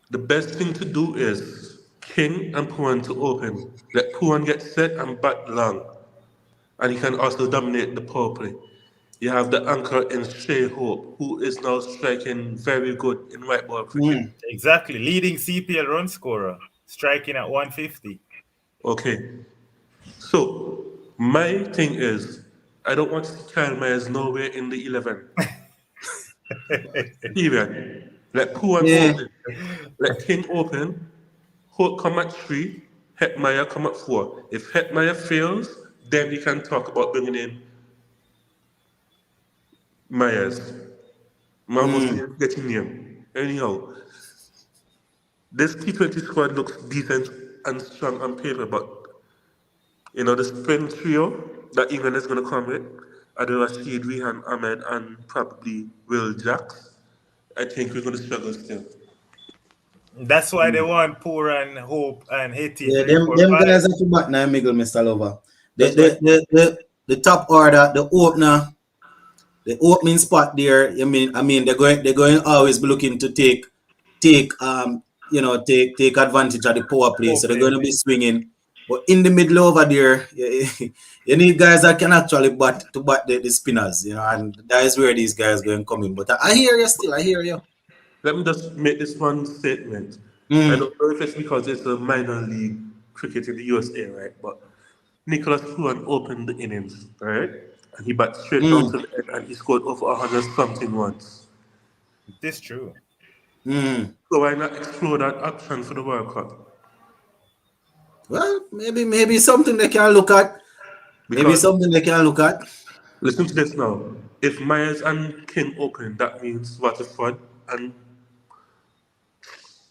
the best thing to do is King and Poohan to open. Let Poohan get set and bat long. And he can also dominate the power play. You have the anchor in Shea Hope, who is now striking very good in white ball cricket. Exactly. Leading CPL run scorer, striking at 150. Okay. So, my thing is, I don't want to see Kyle Myers nowhere in the 11. Period. Let Poohan open. Let King open. Hope come at 3. Hetmeyer come at 4. If Hetmeyer fails, then we can talk about bringing in Myers. Mamos getting him. Anyhow, this T20 squad looks decent and strong on paper, but the sprint trio that England is going to come with, Adil Rashid, Rehan Ahmed, and probably Will Jacks, I think we're going to struggle still. That's why they want Poor and Hope and Haiti. Yeah, them guys are too back now, Miguel, Mr. Lover. The top order, the opener, the opening spot there. I mean, they're going always be looking to take advantage of the power play. So they're going to be swinging. But in the middle over there, you need guys that can actually bat the spinners, and that is where these guys going to come in. But I hear you still. I hear you. Let me just make this one statement. I don't know if it's because it's a minor league cricket in the USA, right? But Nicholas Pruan opened the innings, right? And he bat straight down to the end, and he scored over 100 something once. This true. So why not explore that option for the World Cup? Well, maybe something they can look at. Listen to this now. If Myers and King open, that means Waterford and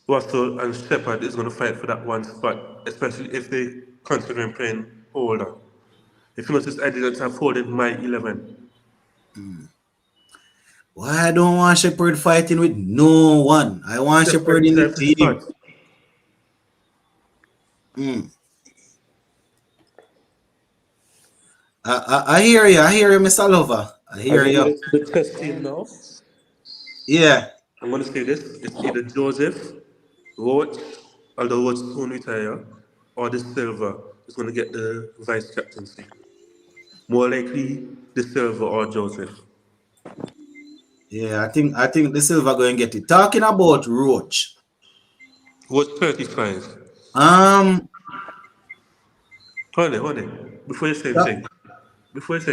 Russell and Shepherd is going to fight for that one spot, especially if they considering playing holder. If you notice, I didn't have holding my 11. Why I don't want Shepherd fighting with no one? I want Shepherd in the team. I hear you, Mr. Lover. I hear you. The test team now. Yeah. I'm going to say this. It's either Joseph, Roach, although Roach soon retire, or the Silver is going to get the vice captaincy. More likely the Silver or Joseph. Yeah, I think the Silver going to get it. Talking about Roach. Roach 35. Hold on. Before you say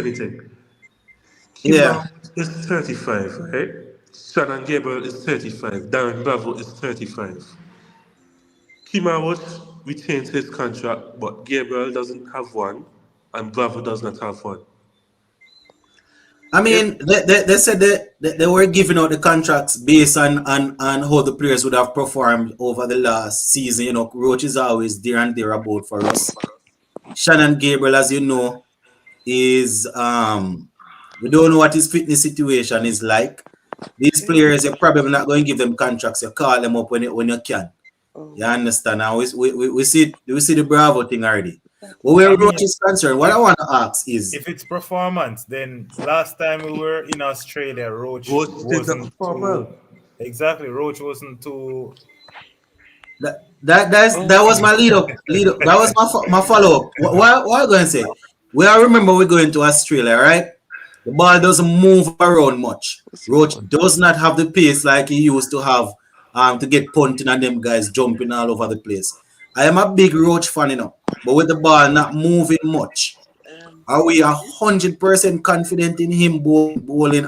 anything. Yeah. Is 35, right? Shannon Gabriel is 35. Darren Bravo is 35. Kima Roach retains his contract, but Gabriel doesn't have one, and Bravo does not have one. I mean, they said that they were giving out the contracts based on how the players would have performed over the last season. Roach is always there and thereabout for us. Shannon Gabriel, as you know, is we don't know what his fitness situation is like. These players, you're probably not going to give them contracts. You call them up when you can. You understand? Now we see the Bravo thing already. But where Roach is concerned, what I want to ask is, if it's performance, then last time we were in Australia, Roach wasn't too. Exactly, Roach wasn't too. That was my lead up. That was my follow up. What are you going to say? I remember we're going to Australia, right? The ball doesn't move around much. Roach does not have the pace like he used to have to get punting and them guys jumping all over the place. I am a big Roach fan, but with the ball not moving much, are we 100% confident in him bowling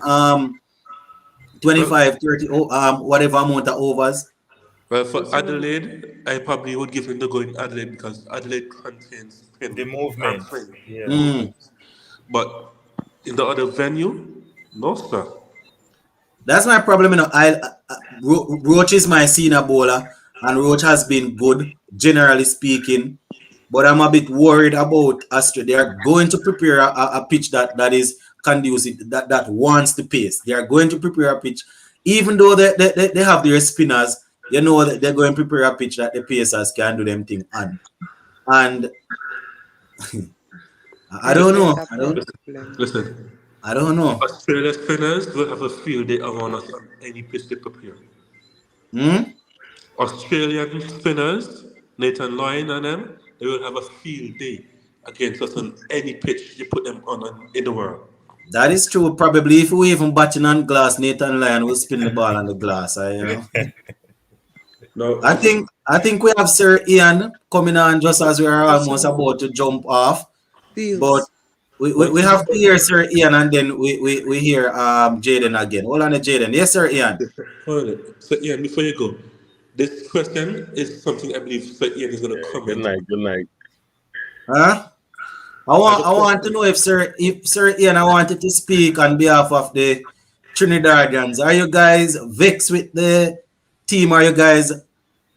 25, 30, whatever amount of overs? Well, for Adelaide, I probably would give him the go in Adelaide because Adelaide contains the movement. But in the other venue, no, sir. That's my problem. Roach is my senior bowler, and Roach has been good, generally speaking. But I'm a bit worried about Australia. They are going to prepare a pitch that is conducive, that wants the pace. They are going to prepare a pitch, even though they have their spinners. That they're going to prepare a pitch that the pacers can do them thing on. And I don't know. Listen. I don't know. Australia spinners will have a field day around us on any pitch they prepare. Australian spinners, Nathan Lyon and them, they will have a field day against us on any pitch you put them on in the world. That is true. Probably if we even batting on glass, Nathan Lyon will spin the ball on the glass. No. I think we have Sir Ian coming on just as we are almost about to jump off. But we have to hear Sir Ian, and then we hear Jaden again. Hold on, Jaden. Yes, Sir Ian. Hold on. So Ian, before you go, this question is something I believe Sir Ian is going to comment. Good night. Huh? I want to know if Sir Ian, I wanted to speak on behalf of the Trinidadians. Are you guys vexed with the team? Are you guys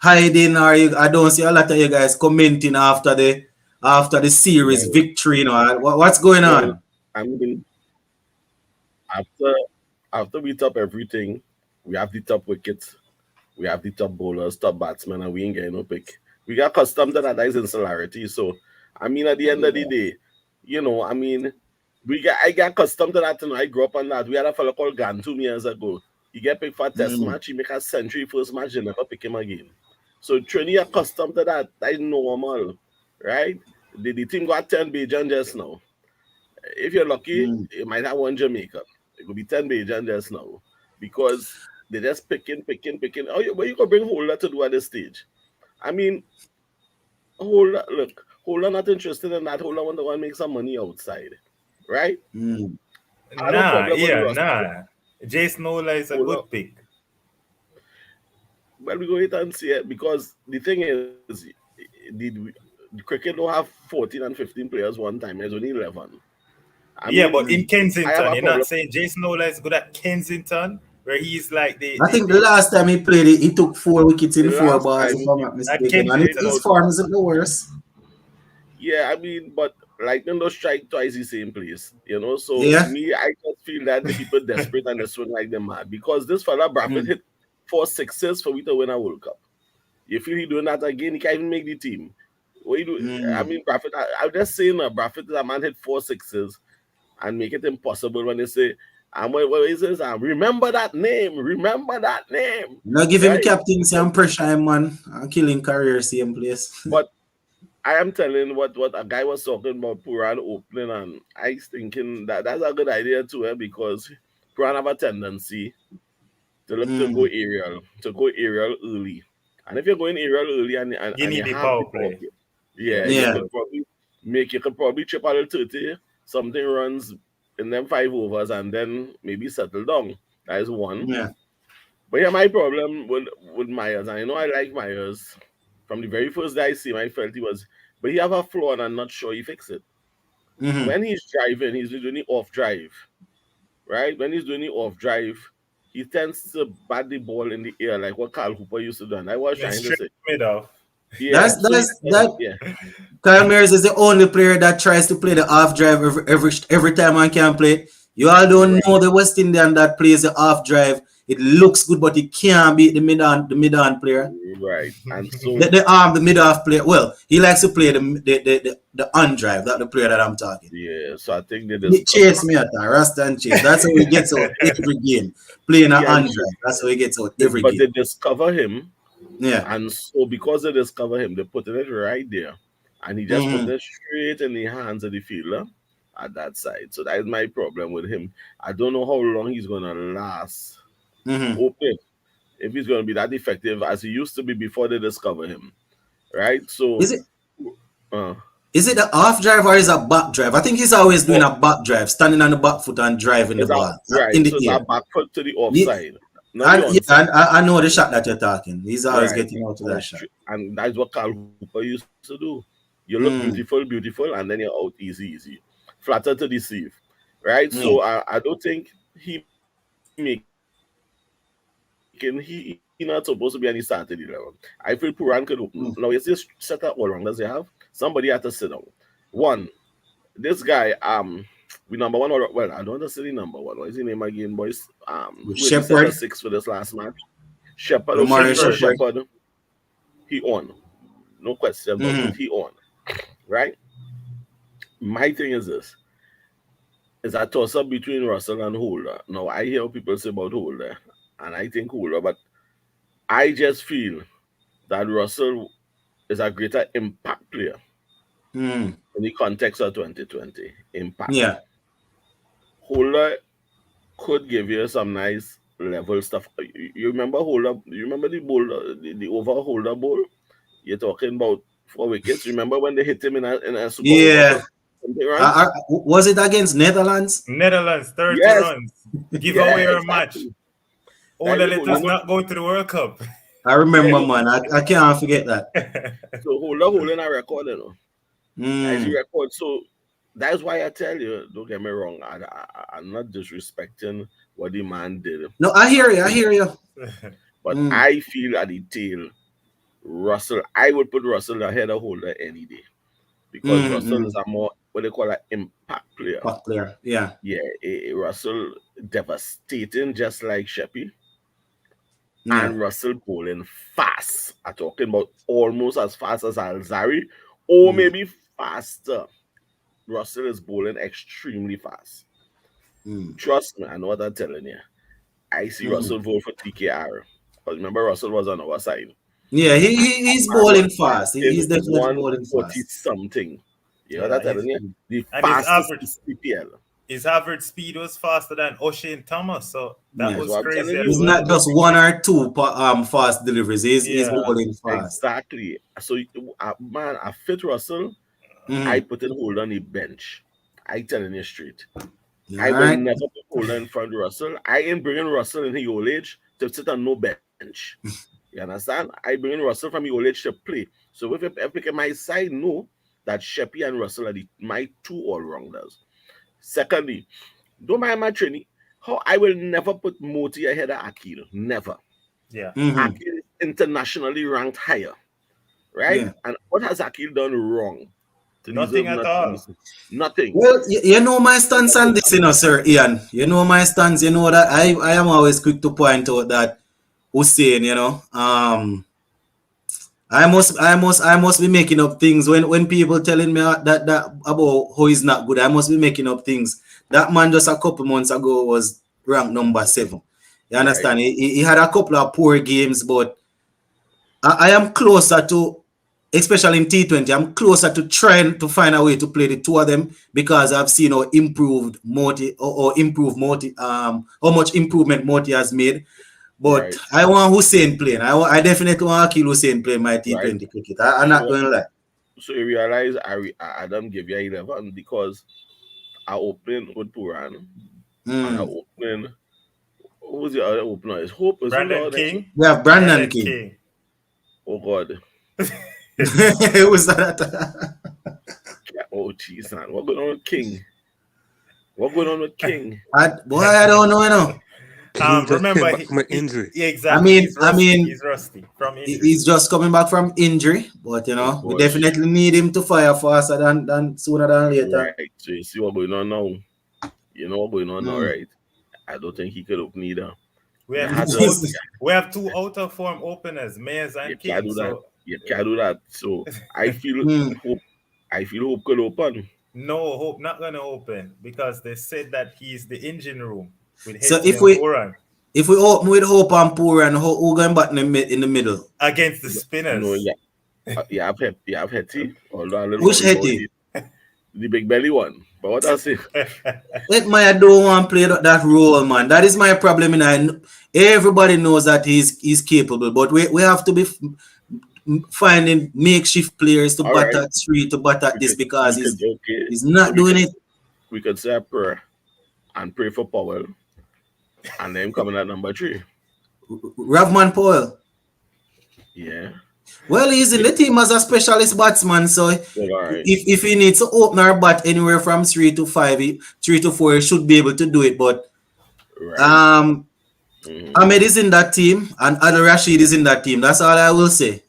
hiding, or I don't see a lot of you guys commenting after the series victory. You know, what's going on? I mean, after we top everything, we have the top wickets, we have the top bowlers, top batsmen, and we ain't getting no pick. We got accustomed to that as insularity. So, I mean, at the end of the day, you know, I mean, I got accustomed to that. You know, I grew up on that. We had a fellow called Gantum years ago. He get picked for a test match. He make a century first match. They never pick him again. So Trini accustomed to that. That is normal, right? The team got 10 Bajan just now. If you're lucky, you might have one Jamaica. It could be 10 Bajan just now because they're just picking. Oh, what you gonna bring Holder to do at this stage? I mean, Holder not interested in that. Holder want to make some money outside, right? Nah. Jason Ola is a good pick. Well, we go wait and see it because the thing is, the cricket don't have 14 and 15 players one time. There's only 11. But in Kensington, you're not saying Jason Ola is good at Kensington, where he's like I think the last time he played it, he took 4 wickets in 4 balls, if I'm not mistaken. And his form isn't the worst. Yeah, I mean, but Lightning don't strike twice the same place, you know. So me, I just feel that the people desperate and they swing like them mad because this fella Braffett hit 4 sixes for we to win a World Cup. You feel he doing that again? He can't even make the team. What you do? I mean, Braffett. I'm just saying, Braffett is a man hit 4 sixes and make it impossible when they say, what is this? Remember that name. Remember that name. Now give him captaincy and pressure him, man. And killing career same place. But I am telling what a guy was talking about Puran opening, and I was thinking that's a good idea too, because Puran have a tendency to look to go aerial early. And if you're going aerial early and you need the power play. You could probably chip a little 30, something runs in them 5 overs and then maybe settle down. That is one. Yeah. But my problem with Myers, and I know I like Myers. From the very first day I see him, I felt but he have a flaw and I'm not sure he fix it. When he's driving, he's doing the off drive. Right? When he's doing the off drive, he tends to bat the ball in the air like what Carl Hooper used to do. And I was trying to say. Yeah, Kyle Mayers is the only player that tries to play the off drive every time I can play. You all don't know the West Indian that plays the off drive. It looks good, but it can't beat the mid-on player. Right. And so the mid-off player. Well, he likes to play the on-drive. That's the player that I'm talking. Yeah, so I think he chase me at that. Rasta and chase. That's how he gets out every game. Playing an on-drive. That's how he gets out every game. But they discover him. Yeah. And so because they discover him, they put it right there. And he just put it straight in the hands of the fielder at that side. So that is my problem with him. I don't know how long he's going to last. Open if he's going to be that effective as he used to be before they discover him, right? So is it the off drive or is it a back drive? I think he's always doing a back drive, standing on the back foot and driving the ball in the air. It's a back foot to the offside. I know the shot that you're talking. He's always getting out to that shot, and that's what Carl Hooper used to do. You look beautiful, and then you're out easy, flatter to deceive, right? So I don't think he not supposed to be any Saturday level. I feel Puran could open. Now, it's this set up all wrong. Does he have? Somebody had to sit down. One, this guy, we number one, well, I don't want to say the number one. What is his name again, boys? Shepherd. 6 for this last match. Shepherd. He on. No question, but he on. Right? My thing is this. It's a toss-up between Russell and Holder. Now, I hear what people say about Holder. And I think Holder, but I just feel that Russell is a greater impact player in the context of 2020. Impact. Yeah. Holder could give you some nice level stuff. You remember Holder? You remember the bowl, the over Holder bowl? You're talking about 4 wickets. Remember when they hit him in a Super Bowl? Yeah. Was it against Netherlands? 30 runs. Give away your match. All the letters not going to the World Cup. I remember, man. I can't forget that. So holding a record, you know. As you record. So that's why I tell you, don't get me wrong. I'm not disrespecting what the man did. No, I hear you. But I feel at the tail, Russell, I would put Russell ahead of Holder any day because Russell is a more what they call an impact player. Impact player, yeah. Yeah, Russell devastating just like Sheppy. Yeah. And Russell bowling fast. I'm talking about almost as fast as Alzari, or maybe faster. Russell is bowling extremely fast. Trust me, I know what I'm telling you. I see Russell vote for TKR. Because remember, Russell was on our side. Yeah, he's bowling fast. He's definitely bowling fast. Something. You know what I'm telling you? The and fastest PPL. His average speed was faster than O'Shane Thomas, so that was crazy. It's not just one or two fast deliveries. He's bowling fast. Exactly. So, man, I fit Russell. I put it hold on the bench. I telling you straight. I will never put Holder in front of Russell. I ain't bringing Russell in his old age to sit on no bench. You understand? I bring in Russell from his old age to play. So if I pick my side, know that Sheppy and Russell are my two all-rounders. Secondly, don't mind my training. How I will never put Moti ahead of Akil. Never. Yeah. Akil is internationally ranked higher. Right? Yeah. And what has Akil done wrong? Nothing at all. Nothing. Well, you know my stance on this, sir, Ian. You know my stance. You know that I am always quick to point out that Hussein, I must be making up things when people telling me that about how he's not good. I must be making up things. That man just a couple months ago was ranked number 7. You understand? Right. He had a couple of poor games, but I am closer to, especially in T20, I'm closer to trying to find a way to play the two of them because I've seen how improved Moti how much improvement Moti has made. But I want Hussein playing. I definitely want Akil Hussein playing my T20 cricket. I'm not going to lie. So you realize Adam gave you 11 because I opened with Puran. And I opened. Who was the other opener? Is Hope? Is Brandon King? We have Brandon King. Oh, God. Who was that? Oh, jeez, man. What going on with King? What going on with King? I don't know, Remember from an injury. Exactly. He's rusty from injury. He's just coming back from injury, but we definitely need him to fire faster than sooner than later. Right. So you see what's going on now. You know what's going on now, right? I don't think he could open either. We have two out of form openers, Mayers and King. You can't do that. So I feel Hope could open. No, Hope not gonna open because they said that he's the engine room. So if we open with Hope and Puran, who going back in the middle against the spinners? No, you have Hetty. Which Hetty? The big belly one. But what I say? I don't want to play that role, man. That is my problem. And everybody knows that he's capable, but we have to be finding makeshift players to bat at 3 to bat at this because he's not doing it. We could say a prayer and pray for Powell. And then coming at number 3. Ravman Powell. Yeah. Well, he's in the team as a specialist batsman, so if he needs to open our bat anywhere from 3 to 5, 3 to 4, he should be able to do it. But Ahmed is in that team and Adil Rashid is in that team. That's all I will say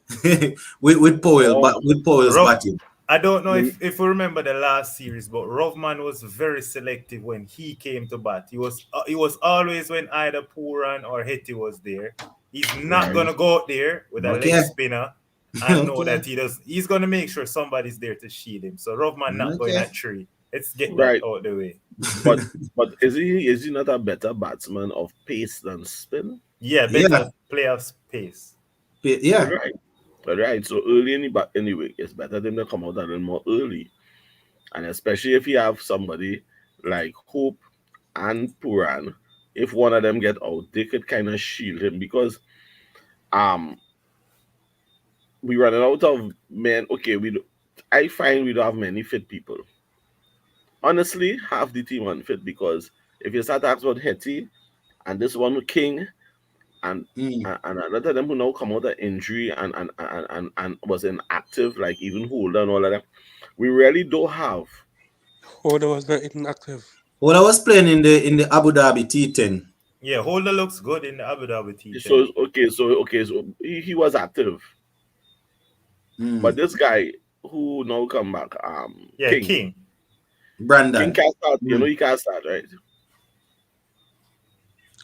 with Powell, but with Powell's batting. I don't know if you remember the last series, but Rovman was very selective when he came to bat. He was always when either Puran or Hetty was there. He's not gonna go out there with a leg spinner and know that he's gonna make sure somebody's there to shield him. So Rovman not going at 3. Let's get that out the way. But is he not a better batsman of pace than spin? Yeah, better player pace. Yeah. Right. So early anyway, it's better than to come out a little more early. And especially if you have somebody like Hope and Puran, if one of them get out, they could kind of shield him because we running out of men. Okay, I find we don't have many fit people. Honestly, half the team unfit because if you start asking about Hetty and this one with King and another of them who now come out of injury and was inactive, like even Holder and all of that, we really don't have. Holder was not even active. Holder was playing in the Abu Dhabi T10. Yeah, Holder looks good in the Abu Dhabi T10. So he was active. But this guy who now come back, King. Brandon. King can't start. You know he can't start, right?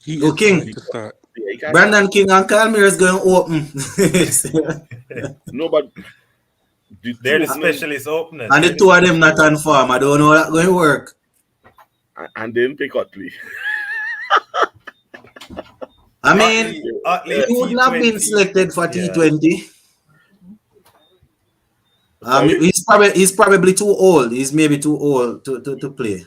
He Oh, is King. fine to start. Yeah, he can't Brandon start. King and Calmere is going to open. No, but They're the specialist openers. And the two of them not on form. I don't know how that's going to work. And then pick Utley. I mean, he would not have been selected for T20. He's probably too old. He's maybe too old to play.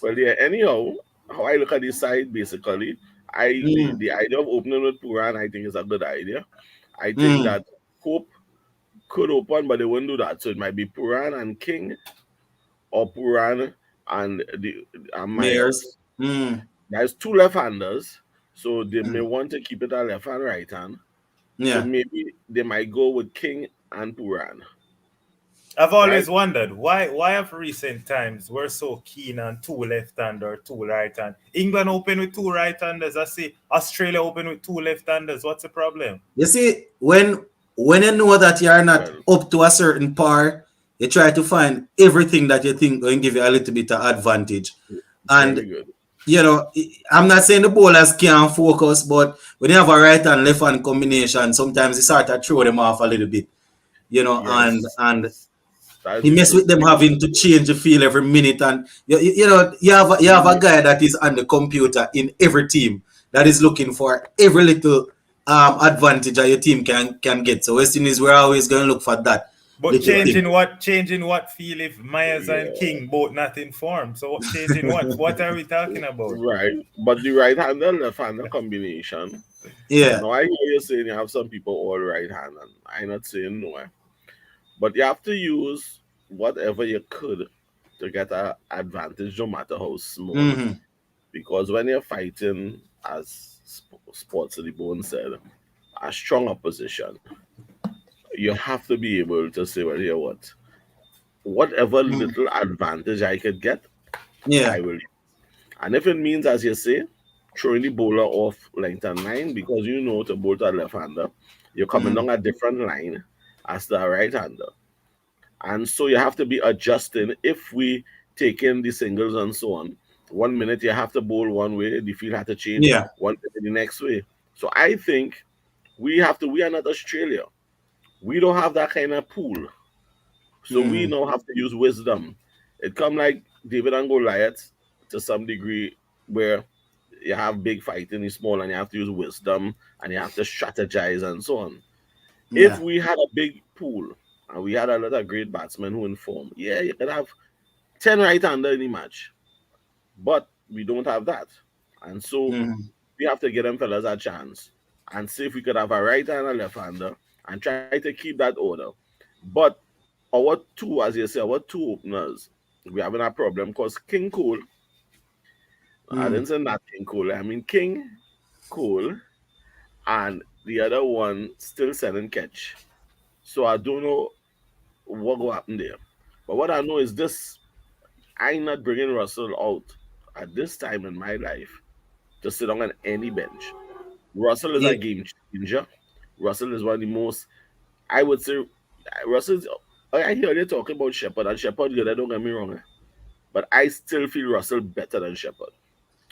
Well, yeah. Anyhow, how I look at this side, basically, the idea of opening with Puran, I think is a good idea. I think that Hope could open, but they wouldn't do that. So it might be Puran and King, or Puran and Myers. There's two left-handers, so they may want to keep it a left and right hand. Yeah. So maybe they might go with King and Puran. I've always wondered why of recent times we're so keen on two left-hander, two right-hand. England open with two right-handers. I see Australia open with two left-handers. What's the problem? You see, when you know that you're not up to a certain par, you try to find everything that you think going to give you a little bit of advantage. And you know, I'm not saying the bowlers can't focus, but when you have a right and left hand combination, sometimes it's hard to throw them off a little bit. You know, and he mess with them having to change the feel every minute, and you know you have a guy that is on the computer in every team that is looking for every little advantage that your team can get. So West Indies, we're always going to look for that. But changing what feel if Myers and King both not in form? So changing what? What are we talking about? Right, but the right-hander left-hander combination. Yeah. Now I hear you saying you have some people all right-hand, and I'm not saying no. But you have to use whatever you could to get an advantage, no matter how small. Because when you're fighting, as Sports of the Bone said, a strong opposition, you have to be able to say, well, here what? Whatever little advantage I could get, I will. And if it means, as you say, throwing the bowler off length and line, because you know to bowl to a left-hander, you're coming down a different line as the right-hander. And so you have to be adjusting if we take in the singles and so on. 1 minute you have to bowl one way, the field have to change 1 minute the next way. So I think we are not Australia. We don't have that kind of pool. So we now have to use wisdom. It come like David and Goliath to some degree, where you have big fighting is small and you have to use wisdom and you have to strategize and so on. If we had a big pool and we had a lot of great batsmen who inform, you could have 10 right-hander in the match. But we don't have that. And so we have to give them fellas a chance and see if we could have a right-hander and a left-hander and try to keep that order. But our two, as you say, our two openers, we having a problem because King Cole, I didn't say not King Cole, I mean King Cole, and the other one still selling catch. So I don't know what will happen there. But what I know is this: I'm not bringing Russell out at this time in my life to sit on any bench. Russell is a game changer. Russell is one of the most, I would say, Russell's. I hear you talking about Shepherd, and Shepherd good, don't get me wrong. But I still feel Russell better than Shepherd.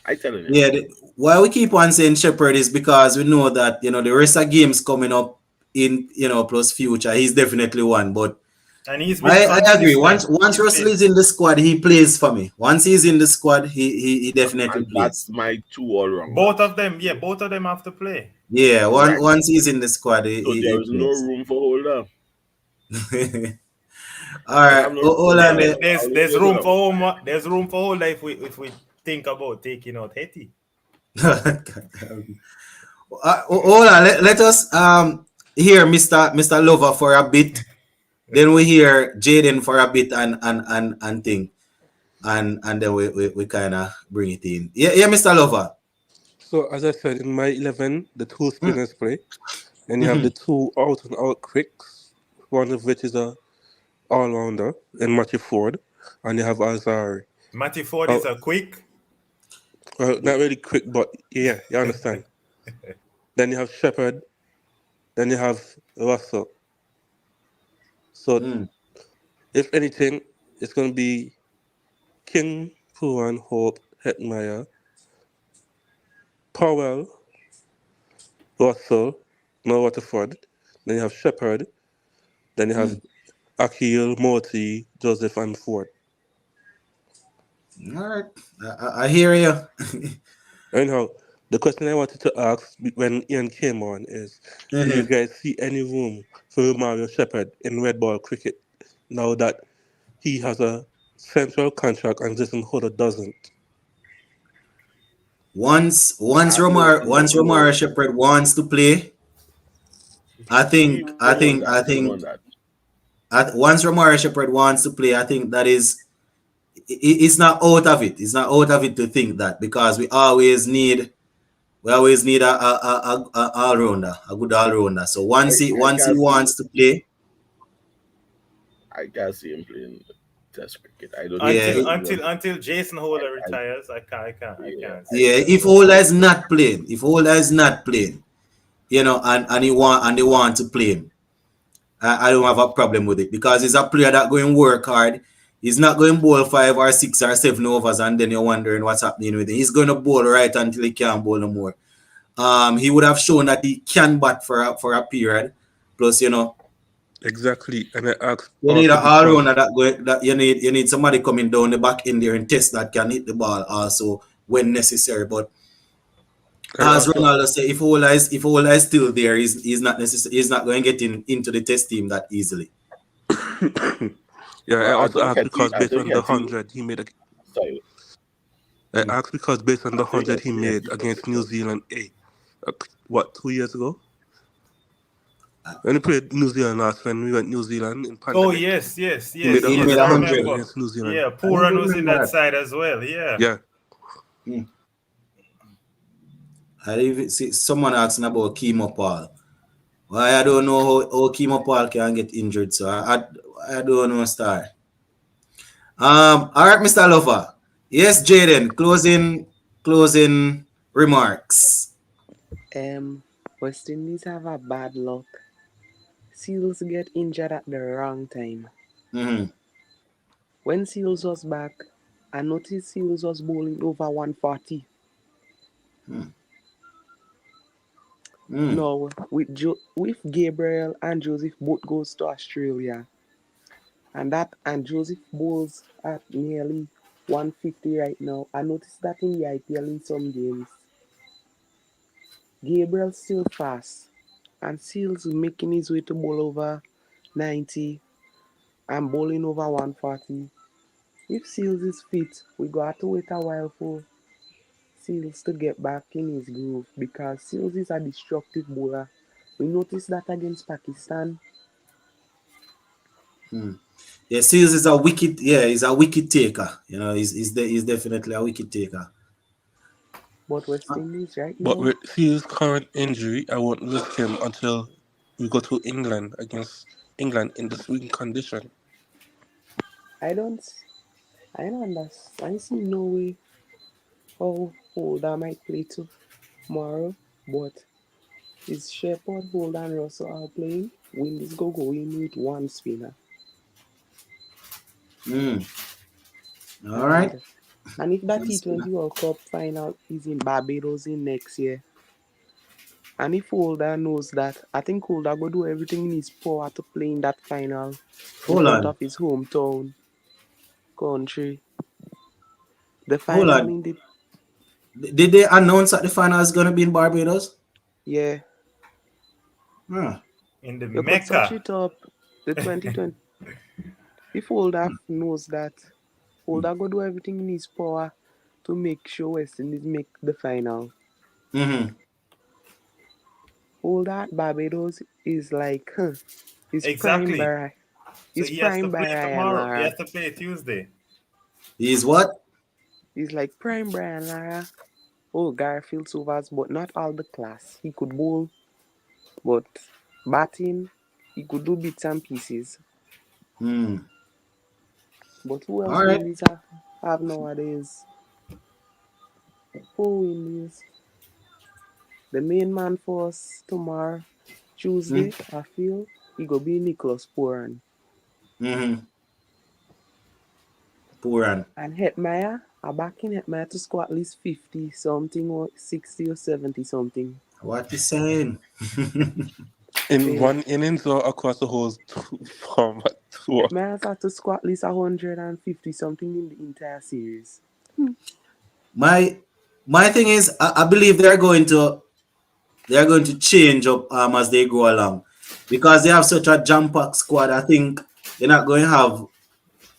I telling you. Yeah, why we keep on saying Shepherd is because we know that, you know, the rest of games coming up in, you know, plus future, he's definitely one. But and I agree. Once Russell is in the squad, he plays for me. Once he's in the squad, he definitely plays. That's my two all wrong. Both of them have to play. Yeah, once he's in the squad, he there's no room for holder. All right. There's room for holder if we think about taking out Hetty. Hold on. Let us hear Mr. Lover for a bit. Then we hear Jaden for a bit and thing. And then we kind of bring it in. Yeah, Mr. Lover. So as I said, in my 11, the two spinners play. And you have the two out and out quicks, one of which is a all-rounder in Matty Ford, and you have Azari. Matty Ford is a quick? Not really quick, but yeah, you understand. Then you have Shepherd, then you have Russell. So if anything, it's going to be King, Pooran, Hope, Hetmeyer, Powell, Russell, no Waterford. Then you have Shepherd. Then you have Akil, Morty, Joseph, and Ford. All right. I hear you. Anyhow, the question I wanted to ask when Ian came on is, do you guys see any room for Mario Shepherd in red ball cricket now that he has a central contract and Jason Holder doesn't? Once No. Romaro Shepherd wants to play, I think On that. once Romaro Shepherd wants to play, I think that is it's not out of it. It's not out of it to think that, because we always need a all rounder, a good all rounder. So once he wants to play, I can't see him playing Test cricket. I don't until Jason Holder retires. I can't. If Holder is not playing, and they want to play him, I don't have a problem with it, because he's a player that going to work hard. He's not going to bowl 5 or 6 or 7 overs and then you're wondering what's happening with him. He's going to bowl right until he can't bowl no more. He would have shown that he can bat for a period. Plus, exactly. And I asked, you need an all-rounder that you need somebody coming down the back in there and test that can hit the ball also when necessary. But as Ronaldo said, if Ola is still there, he's not going to get into the test team that easily. I also asked because based on the 100 he made. I asked because based on the 100 he made against New Zealand 2 years ago? When he played New Zealand last, when we went New Zealand in pandemic. Oh yes. He made 100 against New Zealand. Yeah, Pooran was in that side as well. Yeah. I even see someone asking about Kemo Paul. Well, I don't know how Kemo Paul can get injured, so I don't know, Star. All right, Mr. Lover. Yes, Jaden. Closing remarks. West Indies have a bad luck. Seals get injured at the wrong time. When Seals was back, I noticed Seals was bowling over 140. Now, with Gabriel and Joseph both goes to Australia, and Joseph bowls at nearly 150 right now. I noticed that in the IPL in some games. Gabriel's still fast, and Seals making his way to bowl over 90 and bowling over 140. If Seals is fit, we got to wait a while for Seals to get back in his groove, because Seals is a destructive bowler. We noticed that against Pakistan. Yeah, Seals is a wicket. Yeah, he's a wicket taker. He's definitely a wicket taker. But West Indies right now. But with Seals' current injury, I won't risk him until we go to England against England in the swing condition. I don't understand. I see no way how Holder might play tomorrow, but is Shepherd, Holder, and Russell are playing? Windies go in with one spinner. All right. And if that T20 World Cup final is in Barbados in next year, and if Holder knows that, I think Holder will do everything in his power to play in that final in front of his hometown country. The final in the... Did they announce that the final is going to be in Barbados? Yeah. In the you Mecca. Could search it up. The 2020. If Holder knows that, Holder go do everything in his power to make sure West Indies make the final. Holder at Barbados is like, he's exactly. prime by. He's prime by Ryan Lara. He has to play Tuesday. He's what? He's like prime Brian Lara. Oh, Garfield's overs, but not all the class. He could bowl, but batting, he could do bits and pieces. But who else Windies have nowadays? Poor Windies. The main man for us tomorrow, Tuesday, I feel, he go be Nicholas Pooran. Pooran. And Hetmeyer, I'm backing Hetmeyer to score at least 50 something or 60 or 70 something. What you saying? In one innings or across the whole format? Hetmeyer's had to score at least 150 something in the entire series. My thing is, I believe they're going to change up as they go along, because they have such a jam-packed squad. I think they're not going to have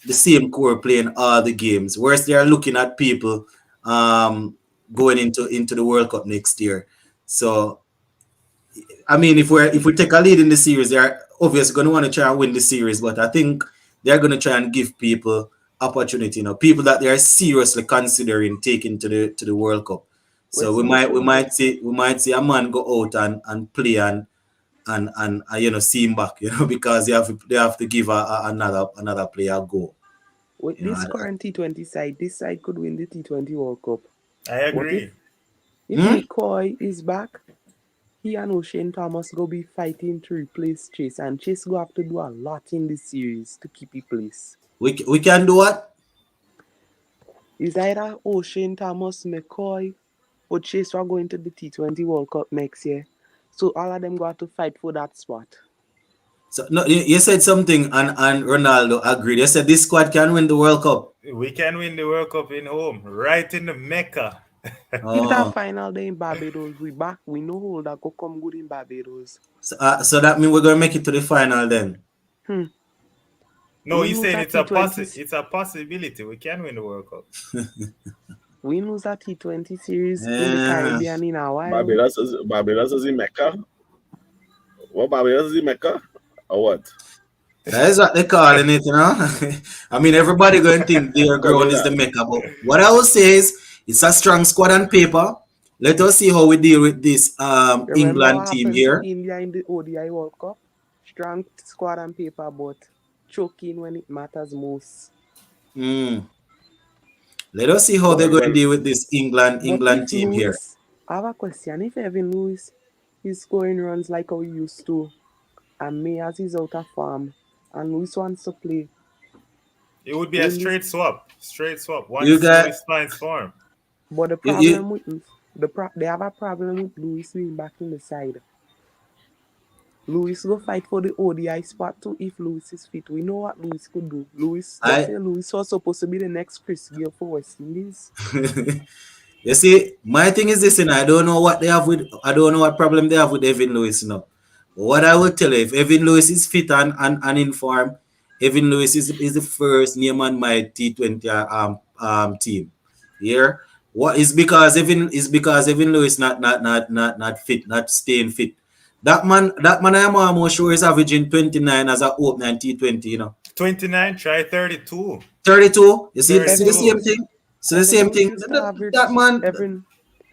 the same core playing all the games. Whereas they are looking at people going into the World Cup next year. So I mean, if we take a lead in the series, they're obviously going to want to try and win the series. But I think they're going to try and give people opportunity, people that they are seriously considering taking to the World Cup. So we might see a man go out and play and see him back, because they have to give another player a go. With this current T20 side, this side could win the T20 World Cup. I agree. If McCoy is back, he and O'Shane Thomas go be fighting to replace Chase, and Chase go have to do a lot in this series to keep his place. We can do what? It's either O'Shane Thomas, McCoy, or Chase are going to the T20 World Cup next year. So all of them got to fight for that spot. So no, you said something, and Ronaldo agreed. You said this squad can win the World Cup. We can win the World Cup in home, right in the Mecca. If that final day in Barbados, we back. We know who that go come good in Barbados. So that means we're gonna make it to the final then. No, he's saying it's a possibility. We can win the World Cup. We lose that T20 series in the Caribbean in a while. Barbados is in Mecca. What, Barbados is in Mecca? Or what? That is what they're calling it, I mean, everybody going to think their ground is the Mecca. But what I would say is, it's a strong squad on paper. Let us see how we deal with this England team here. India in the ODI World Cup. Strong squad on paper, but choking when it matters most. Let us see how they're going to deal with this England team Lewis, here. I have a question. If Evan Lewis is scoring runs like how he used to, and Mayers is out of form, and Lewis wants to play, it would be a straight swap. Once Lewis finds form. But the problem with they have a problem with Lewis being back in the side. Lewis go fight for the ODI spot too if Lewis is fit. We know what Lewis could do. Lewis was supposed to be the next Chris Gayle for West Indies. You see, my thing is this, I don't know what problem they have with Evan Lewis now. What I will tell you, if Evan Lewis is fit and in form, Evan Lewis is the first name on my T20 team. Here, what is because Evan Lewis not fit, not staying fit. That man I am almost sure is averaging 29 as an opener in T20, 29, try 32. 32? You see the same thing? So the same thing. That man,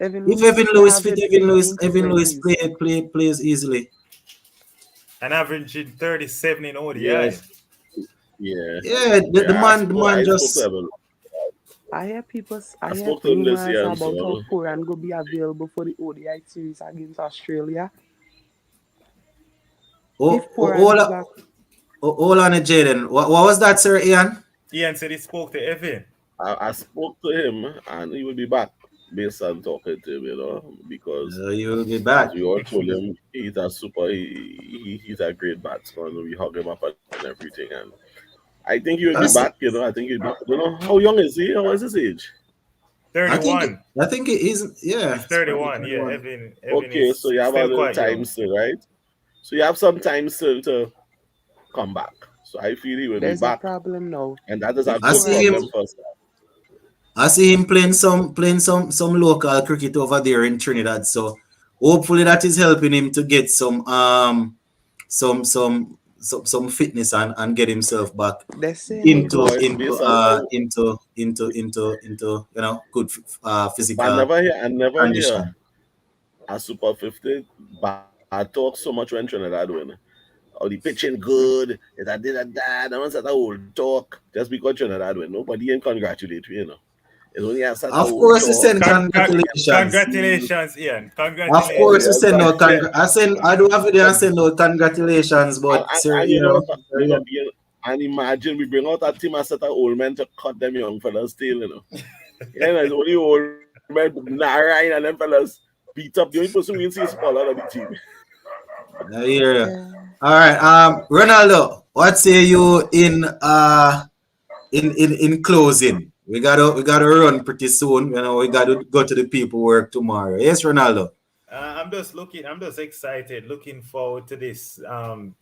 if Evan Lewis fit, Evan Lewis plays easily. And averaging 37 in ODI. Yeah, the man just. I hear rumors about how Pooran will be available for the ODI series against Australia. Hold on, Jaden. What was that, sir, Ian? Ian said he spoke to Evan. I spoke to him, and he will be back based on talking to him, because you will be back. We all told him he's a great batsman. We hug him up and everything, and I think he will be back. I think he'll be. I don't know how young is he? How is his age? 31. I think it is. Yeah, he's 31. Yeah, Evan okay, so you have a little time still, right? So you have some time still to come back. So I feel he will be back. There's a problem now, and that is a good problem for us. I see him playing some local cricket over there in Trinidad. So hopefully that is helping him to get some fitness and get himself back into good physical. I never hear a Super 50 I talk so much when Trinidad win. Oh, the pitching good. It's a did a dad. I want that old talk just because Trinidad win. Nobody can congratulate you, It's only a of course, we send congratulations. Congratulations, Ian. Congratulations. Of course, we send no I do have video and send no congratulations, but sir, And imagine we bring out a team as set of old men to cut them young fellas tail, you know. It's only old men, Narayan and them fellas beat up the only person we see is Paula of the team. Yeah. All right. Ronaldo, what say you in closing? We gotta run pretty soon. You know, we gotta go to the people work tomorrow. Yes, Ronaldo. I'm just excited, looking forward to this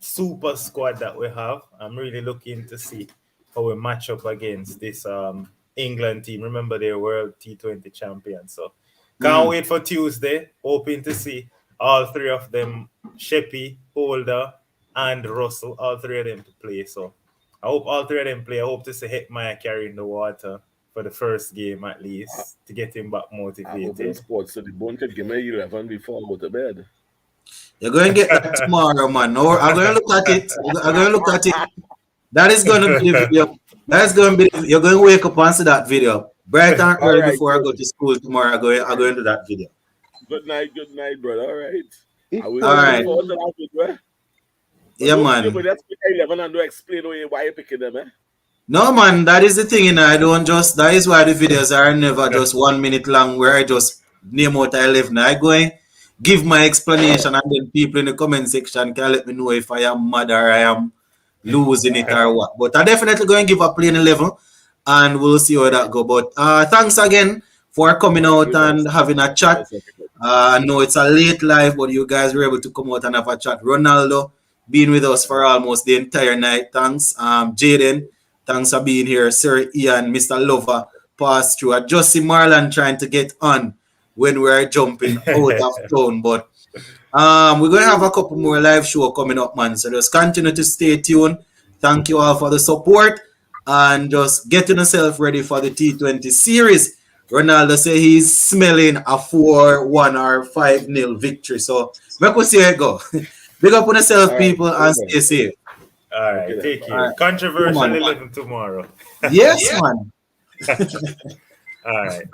super squad that we have. I'm really looking to see how we match up against this England team. Remember, they're world T20 champions. So can't wait for Tuesday. Hoping to see all three of them, Sheppy, Holder, and Russell, all three of them to play. So I hope all three of them play. I hope to see Hetmaya carrying the water for the first game at least to get him back motivated. Sports, so the bone could give me 11 before I go to bed. You're going to get that tomorrow, man. No, I'm going to look at it. I'm going to look at it. That is going to be the video. That's going to be. You're going to wake up and see that video bright and early before I go to school tomorrow. I'm going to that video. Good night, brother. All right. All right. Yeah, man. But that's 11 and do explain why you're picking them, eh? No, man, that is the thing, you know. That is why the videos are never just 1 minute long where I just name out 11. I go and give my explanation, and then people in the comment section can let me know if I am mad or I am losing it or what. But I definitely go and give a plain 11, and we'll see how that go. But thanks again for coming out and having a chat. I know it's a late live, but you guys were able to come out and have a chat. Ronaldo being with us for almost the entire night. Thanks. Jaden. Thanks for being here, Sir Ian, Mr. Lover, passed through. I just see Marlon trying to get on when we're jumping out of town. But we're going to have a couple more live show coming up, man. So just continue to stay tuned. Thank you all for the support. And just getting yourself ready for the T20 series. Ronaldo say he's smelling a 4-1 or 5-0 victory. So we'll see how it go. Big up on yourself, people, and stay safe. All right, take care. Right. Controversial 11 tomorrow. Yes, man. All right.